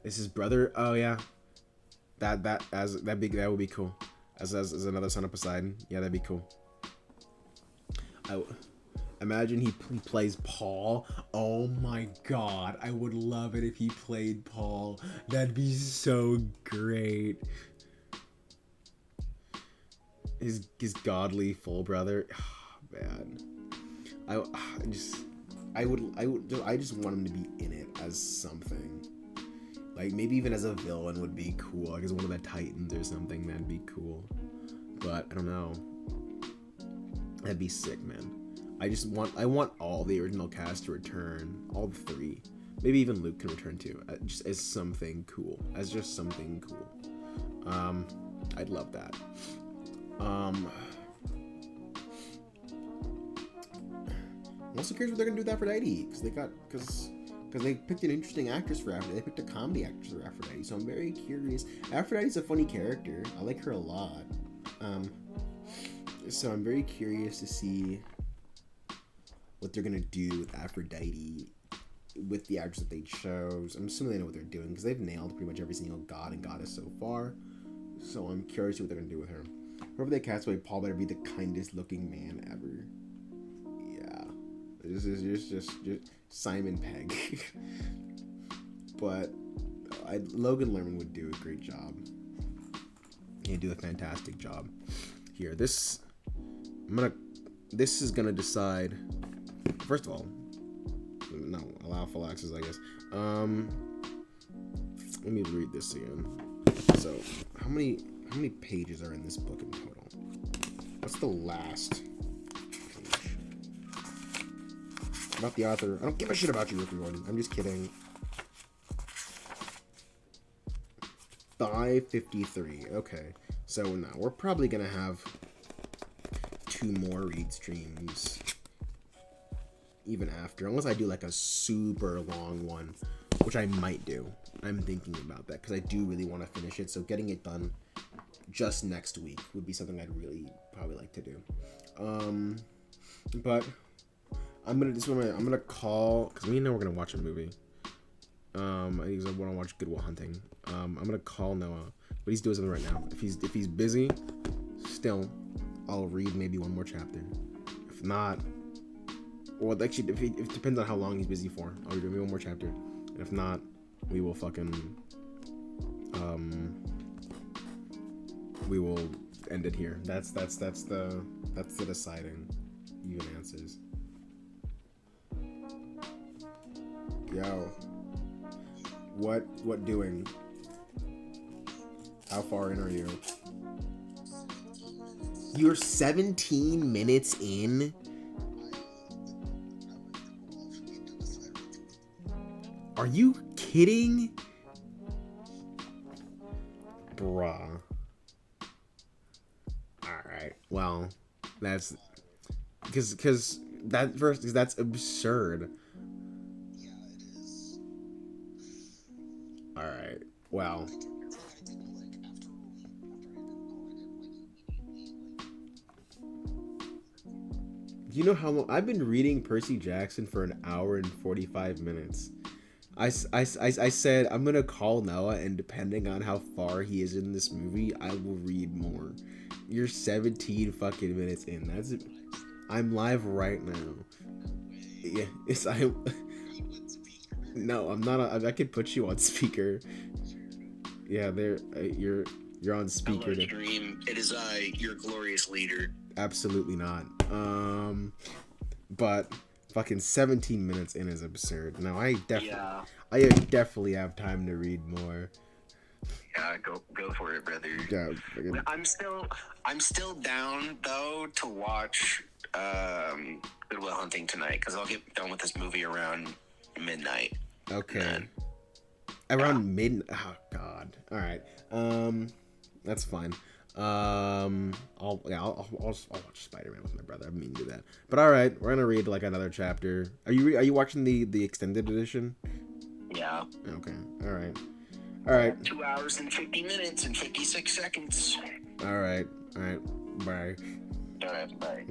[SPEAKER 1] Is his brother? Oh, yeah. That would be cool. As another son of Poseidon. Yeah, that'd be cool. Imagine he plays Paul. Oh my god, I would love it if he played Paul. That'd be so great. His godly full brother. Oh, man. I just want him to be in it as something. Like maybe even as a villain would be cool. Like as one of the Titans or something, that'd be cool. But I don't know. That'd be sick, man. I want all the original cast to return, all 3. Maybe even Luke can return too, just as something cool, I'd love that. I'm also curious what they're gonna do with Aphrodite, because they picked an interesting actress for Aphrodite. They picked a comedy actress for Aphrodite, so I'm very curious. Aphrodite's a funny character. I like her a lot. So I'm very curious to see what they're gonna do with Aphrodite, with the actress that they chose. I'm assuming they know what they're doing because they've nailed pretty much every single god and goddess so far. So I'm curious what they're gonna do with her. Whoever they cast away, Paul better be the kindest looking man ever. Yeah, this is just Simon Pegg. But Logan Lerman would do a great job. He'd do a fantastic job here. This is gonna decide. First of all, no, allow phalanxes, I guess. Let me read this again. So, how many pages are in this book in total? What's the last page? About the author. I don't give a shit about you, Rick and Morty. I'm just kidding. 553. Okay. So now we're probably gonna have 2 more read streams even after, unless I do like a super long one, which I might do. I'm thinking about that because I do really want to finish it. So getting it done just next week would be something I'd really probably like to do. But I'm gonna call, because we know we're gonna watch a movie. I think I want to watch Good Will Hunting. I'm gonna call Noah, but he's doing something right now. If he's busy, still, I'll read maybe one more chapter. If not, well, actually, it depends on how long he's busy for. I'll read maybe one more chapter. And if not, we will we will end it here. That's the deciding even answers. Yo, What doing? How far in are you? You're 17 minutes in? Are you kidding? Bruh. Alright, well, that's... Because that's absurd.
[SPEAKER 2] Yeah, it is.
[SPEAKER 1] Alright, well... You know how long I've been reading Percy Jackson for an hour and 45 minutes. I said I'm gonna call Noah, and depending on how far he is in this movie, I will read more. You're 17 fucking minutes in. I'm live right now. Yeah, No, I'm not. I could put you on speaker. Yeah, you're on speaker.
[SPEAKER 2] Hello, stream. It is I, your glorious leader.
[SPEAKER 1] Absolutely not. But fucking 17 minutes in is absurd. Now I definitely have time to read more.
[SPEAKER 2] Yeah, go for it, brother.
[SPEAKER 1] Yeah,
[SPEAKER 2] I'm still down though to watch Good Will Hunting tonight, because I'll get done with this movie around midnight.
[SPEAKER 1] Okay. Around midnight. Oh God. All right. That's fine. I'll watch Spider-Man with my brother. I mean to do that. But all right, we're gonna read like another chapter. Are you watching the extended edition?
[SPEAKER 2] Yeah.
[SPEAKER 1] Okay. All right. All right.
[SPEAKER 2] 2 hours and 50 minutes and 56 seconds.
[SPEAKER 1] All right. Bye.
[SPEAKER 2] All right. Bye.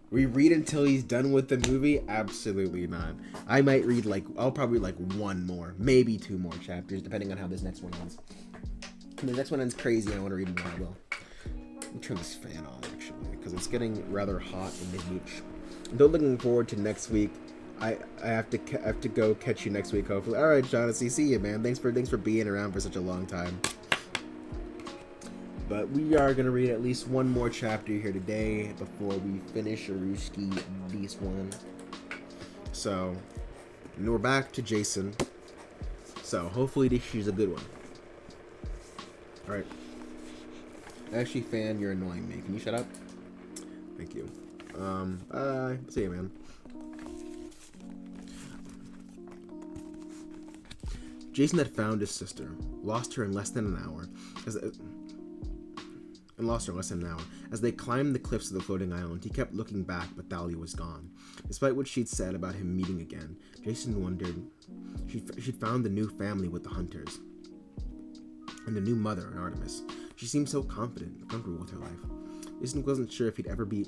[SPEAKER 1] We read until he's done with the movie? Absolutely not. I might read I'll probably one more, maybe 2 more chapters, depending on how this next one ends. If the next one ends crazy, I want to read more. I will. Let me turn this fan on, actually, because it's getting rather hot in the mooch. I'm still looking forward to next week. I have to go catch you next week, hopefully. All right, Shaughnessy, see you, man. Thanks for being around for such a long time. But we are gonna read at least 1 more chapter here today before we finish Aruski this one. So, and we're back to Jason. So hopefully this is a good one. All right. Actually, fan, you're annoying me. Can you shut up? Thank you. See you, man. Jason had found his sister, lost her in less than an hour. As they climbed the cliffs of the floating island, he kept looking back, but Thalia was gone. Despite what she'd said about him meeting again, Jason wondered. She'd found the new family with the hunters, and a new mother in Artemis. She seemed so confident and comfortable with her life. Jason wasn't sure if he'd ever be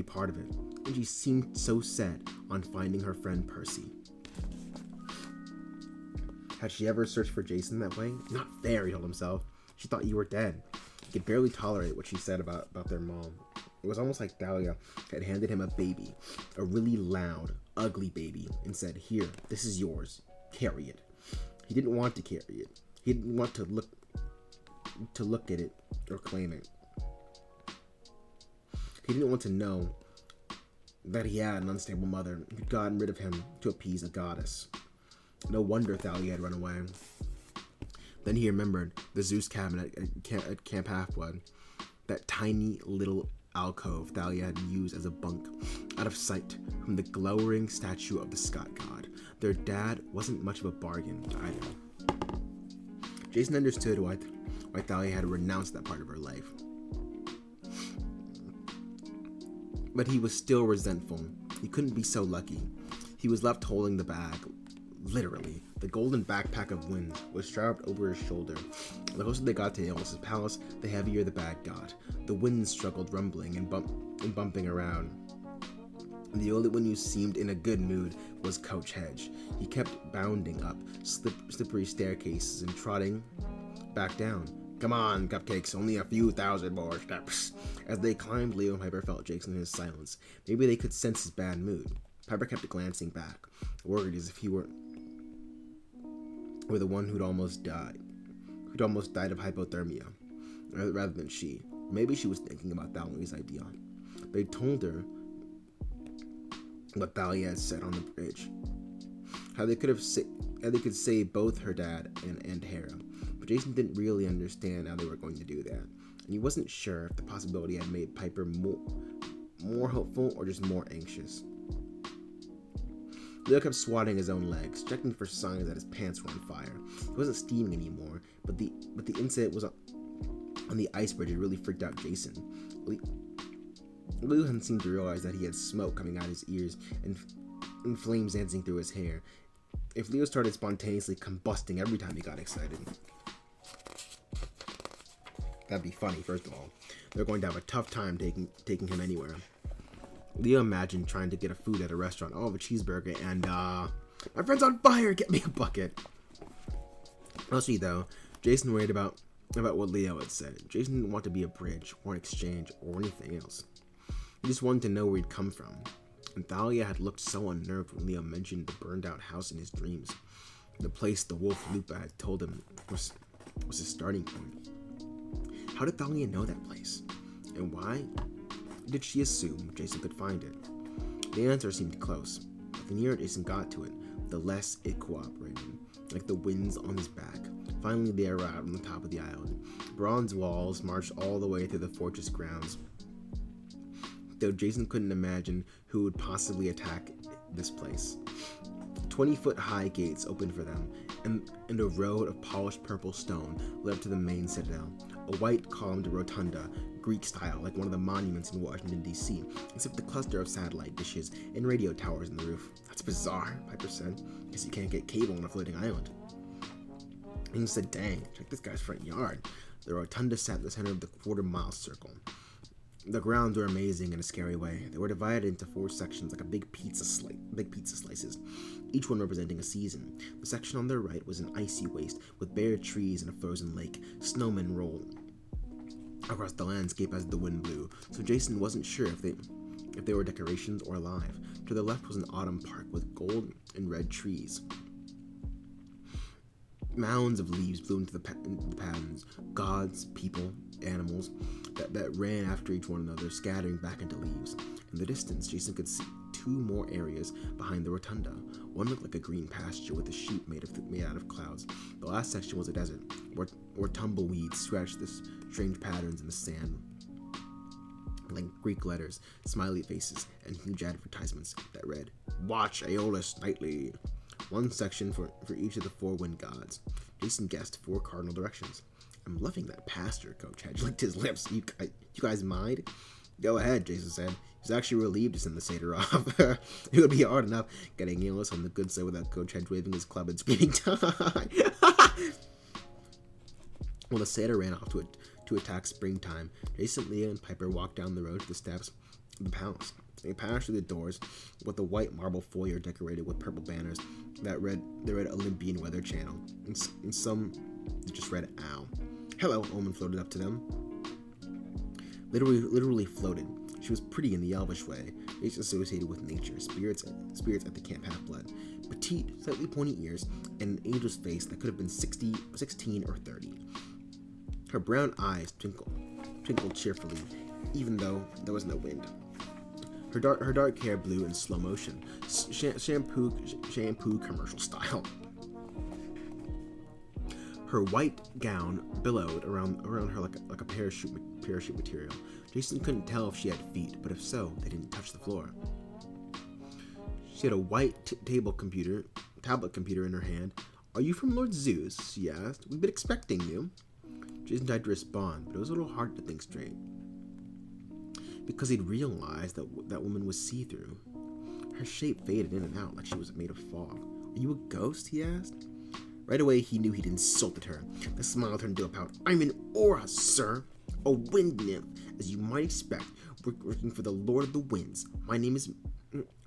[SPEAKER 1] part of it, and she seemed so set on finding her friend Percy. Had she ever searched for Jason that way? Not fair, he told himself. She thought you were dead. He could barely tolerate what she said about their mom. It was almost like Thalia had handed him a baby, a really loud, ugly baby, and said, "Here, this is yours. Carry it." He didn't want to carry it. He didn't want to look at it or claim it. He didn't want to know that he had an unstable mother who'd gotten rid of him to appease a goddess. No wonder Thalia had run away. Then he remembered the Zeus cabin at Camp Half-Blood, that tiny little alcove Thalia had used as a bunk, out of sight from the glowering statue of the Scott god. Their dad wasn't much of a bargain either. Jason understood why Thalia had renounced that part of her life. But he was still resentful. He couldn't be so lucky. He was left holding the bag. Literally, the golden backpack of winds was strapped over his shoulder. The closer they got to Aeolus' palace, the heavier the bag got. The winds struggled, rumbling and bumping around. And the only one who seemed in a good mood was Coach Hedge. He kept bounding up slippery staircases and trotting back down. "Come on, Cupcakes, only a few thousand more steps." As they climbed, Leo and Piper felt Jason in his silence. Maybe they could sense his bad mood. Piper kept glancing back, worried as if he were the one who'd almost died of hypothermia, rather than she. Maybe she was thinking about Thalia's idea. They told her what Thalia had said on the bridge, how they could have they could save both her dad and Hera. But Jason didn't really understand how they were going to do that, and he wasn't sure if the possibility had made Piper more hopeful or just more anxious. Leo kept swatting his own legs, checking for signs that his pants were on fire. He wasn't steaming anymore, but the incident was on the ice bridge. It really freaked out Jason. Leo hadn't seemed to realize that he had smoke coming out his ears and flames dancing through his hair. If Leo started spontaneously combusting every time he got excited, that'd be funny. First of all, they're going to have a tough time taking him anywhere. Leo imagined trying to get a food at a restaurant. Oh, a cheeseburger, and my friend's on fire. Get me a bucket. Mostly though, Jason worried about what Leo had said. Jason didn't want to be a bridge or an exchange or anything else. He just wanted to know where he'd come from. And Thalia had looked so unnerved when Leo mentioned the burned out house in his dreams. The place the wolf Lupa had told him was his starting point. How did Thalia know that place? And why did she assume Jason could find it? The answer seemed close, but the nearer Jason got to it, the less it cooperated, like the winds on his back. Finally, they arrived on the top of the island. Bronze walls marched all the way through the fortress grounds, though Jason couldn't imagine who would possibly attack this place. 20-foot-high gates opened for them, and a road of polished purple stone led up to the main citadel, a white columned rotunda, Greek style, like one of the monuments in Washington, D.C., except the cluster of satellite dishes and radio towers on the roof. That's bizarre, Piper said, because you can't get cable on a floating island. And he said, dang, check this guy's front yard. The rotunda sat in the center of the quarter-mile circle. The grounds were amazing in a scary way. They were divided into 4 sections like big pizza slices, each one representing a season. The section on their right was an icy waste with bare trees and a frozen lake. Snowmen rolled across the landscape as the wind blew, so Jason wasn't sure if they were decorations or alive. To the left was an autumn park with gold and red trees. Mounds of leaves blew into the patterns, gods, people, animals that ran after each one another, scattering back into leaves. In the distance, Jason could see 2 more areas behind the rotunda. One looked like a green pasture with a sheep made out of clouds. The last section was a desert, where tumbleweeds scratched the strange patterns in the sand, like Greek letters, smiley faces, and huge advertisements that read, "Watch Aeolus nightly." One section for each of the 4 wind gods. Jason guessed 4 cardinal directions. I'm loving that pastor, Coach Hedge licked his lips. You guys mind? Go ahead, Jason said. He was actually relieved to send the satyr off. It would be hard enough getting Aeolus on the good side without Coach Hedge waving his club and screaming, "Die!" Well, the satyr ran off to attack springtime. Jason, Leah, and Piper walked down the road to the steps of the palace. They passed through the doors with a white marble foyer decorated with purple banners that read Olympian Weather Channel, and some just read "Ow." "Hello," Omen floated up to them. Literally floated. She was pretty in the elvish way, each associated with nature, spirits at the camp half-blood. Petite, slightly pointy ears, and an angel's face that could have been 16 or 30. Her brown eyes twinkled cheerfully, even though there was no wind. Her dark hair blew in slow motion, shampoo commercial style. Her white gown billowed around her like a parachute material. Jason couldn't tell if she had feet, but if so, they didn't touch the floor. She had a white tablet computer in her hand. "Are you from Lord Zeus?" she asked. "We've been expecting you." Jason tried to respond, but it was a little hard to think straight, because he'd realized that woman was see-through. Her shape faded in and out like she was made of fog. "Are you a ghost?" he asked. Right away, he knew he'd insulted her. The smile turned into a pout. "I'm an aura, sir. A wind nymph, as you might expect, working for the Lord of the Winds. My name is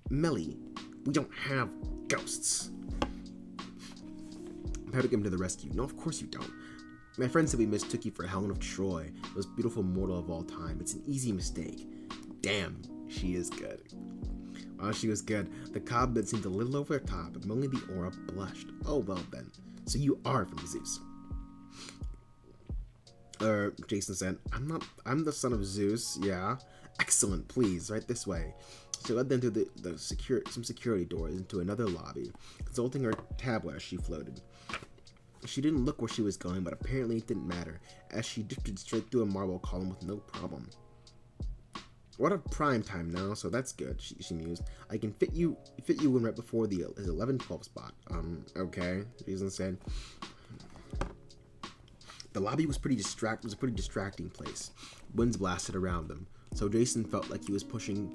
[SPEAKER 1] Melly. We don't have ghosts." Piper came to the rescue. "No, of course you don't. My friend said we mistook you for Helen of Troy, the most beautiful mortal of all time. It's an easy mistake." Damn, she is good. Wow, she was good. The cobweb seemed a little over the top, but only the aura blushed. "Oh, well then. So you are from Zeus." Jason said, I'm the son of Zeus, yeah. Excellent, please, right this way. She led them to some security doors into another lobby, consulting her tablet as she floated. She didn't look where she was going, but apparently it didn't matter, as she drifted straight through a marble column with no problem. What a prime time now, so that's good, she mused. I can fit you in right before his 11-12 spot. Okay, Jason said. The lobby was a pretty distracting place. Winds blasted around them, so Jason felt like he was pushing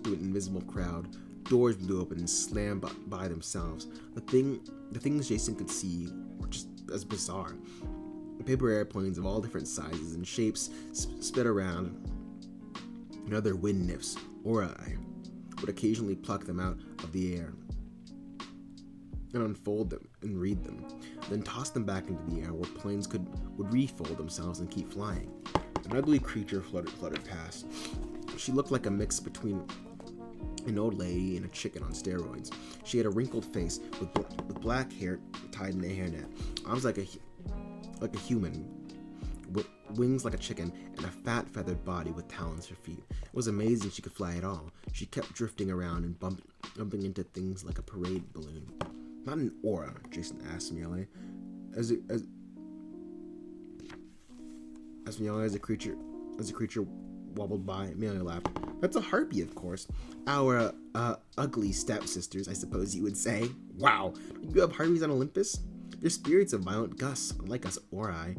[SPEAKER 1] through an invisible crowd. Doors blew open and slammed by themselves. The things Jason could see were just as bizarre. Paper airplanes of all different sizes and shapes sped around, and other wind nymphs, Ori, would occasionally pluck them out of the air and unfold them and read them, then toss them back into the air where planes would refold themselves and keep flying. An ugly creature fluttered past. She looked like a mix between an old lady and a chicken on steroids. She had a wrinkled face with black hair tied in a hairnet, arms like a human, with wings like a chicken, and a fat feathered body with talons for feet. It was amazing she could fly at all. She kept drifting around and bumping into things like a parade balloon. Not an aura, Jason asked Melee. As the creature wobbled by, Melee laughed. That's a harpy, of course. Our ugly stepsisters, I suppose you would say. Wow, you have harpies on Olympus? They're spirits of violent gusts, unlike us Ori.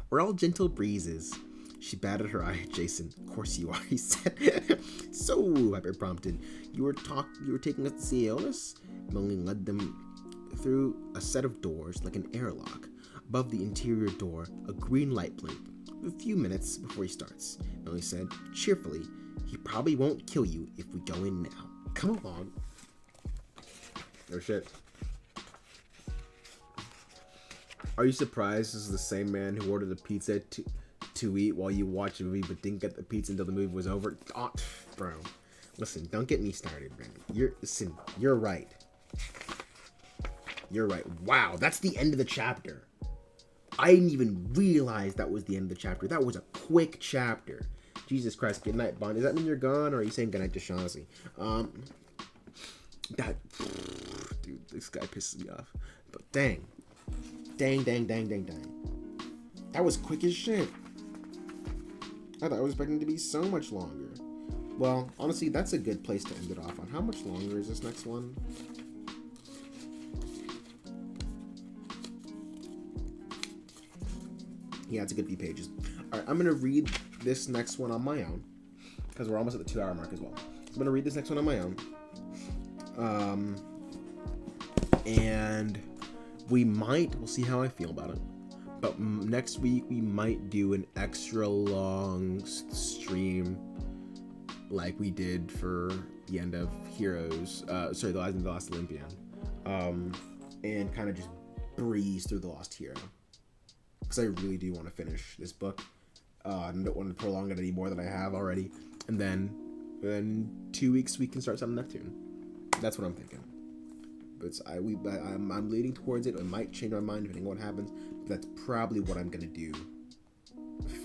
[SPEAKER 1] We're all gentle breezes. She batted her eye at Jason. Of course you are, he said. So, Piper prompted. You were taking us to see Aeolus? Melanie led them through a set of doors like an airlock. Above the interior door, a green light blinked. A few minutes before he starts, Melanie said cheerfully. He probably won't kill you if we go in now. Come along. Oh shit. Are you surprised this is the same man who ordered a pizza to eat while you watch a movie but didn't get the pizza until the movie was over? Oh, bro. Listen, don't get me started, man. You're right. You're right. Wow, that's the end of the chapter. I didn't even realize that was the end of the chapter. That was a quick chapter. Jesus Christ. Good night, Bond. Does that mean you're gone, or are you saying good night to Shaughnessy? Dude, this guy pisses me off. But dang. Dang. That was quick as shit. I thought I was expecting it to be so much longer. Well, honestly, that's a good place to end it off on. How much longer is this next one? Yeah, it's a good few pages. Alright, I'm going to read this next one on my own, because we're almost at the 2-hour mark as well. So I'm going to read this next one on my own. And we'll see how I feel about it. But next week, we might do an extra long stream like we did for the end of Heroes, the Last Olympian. And kind of just breeze through The Lost Hero. Because I really do want to finish this book. I don't want to prolong it any more than I have already. And then in 2 weeks, we can start something Neptune. That's what I'm thinking. But I'm leaning towards it. I might change my mind depending on what happens. But that's probably what I'm going to do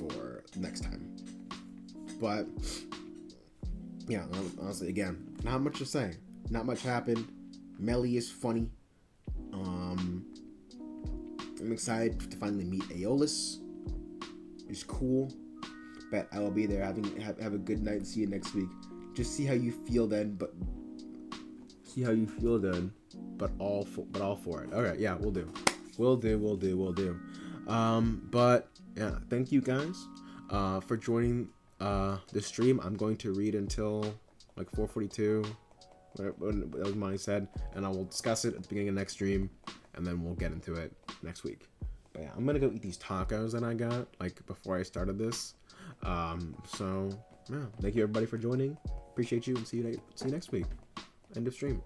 [SPEAKER 1] for next time. But, yeah, honestly, again, not much to say. Not much happened. Melly is funny. I'm excited to finally meet Aeolus. It's cool. But I will be there. Have a good night and see you next week. Just see how you feel then, but all for it. Alright, yeah, we'll do. But yeah, thank you guys for joining the stream. I'm going to read until like 4:42. That was mine said, and I will discuss it at the beginning of next stream, and then we'll get into it next week. But yeah, I'm gonna go eat these tacos that I got like before I started this. So yeah, thank you everybody for joining. Appreciate you, and see you next week. End of stream.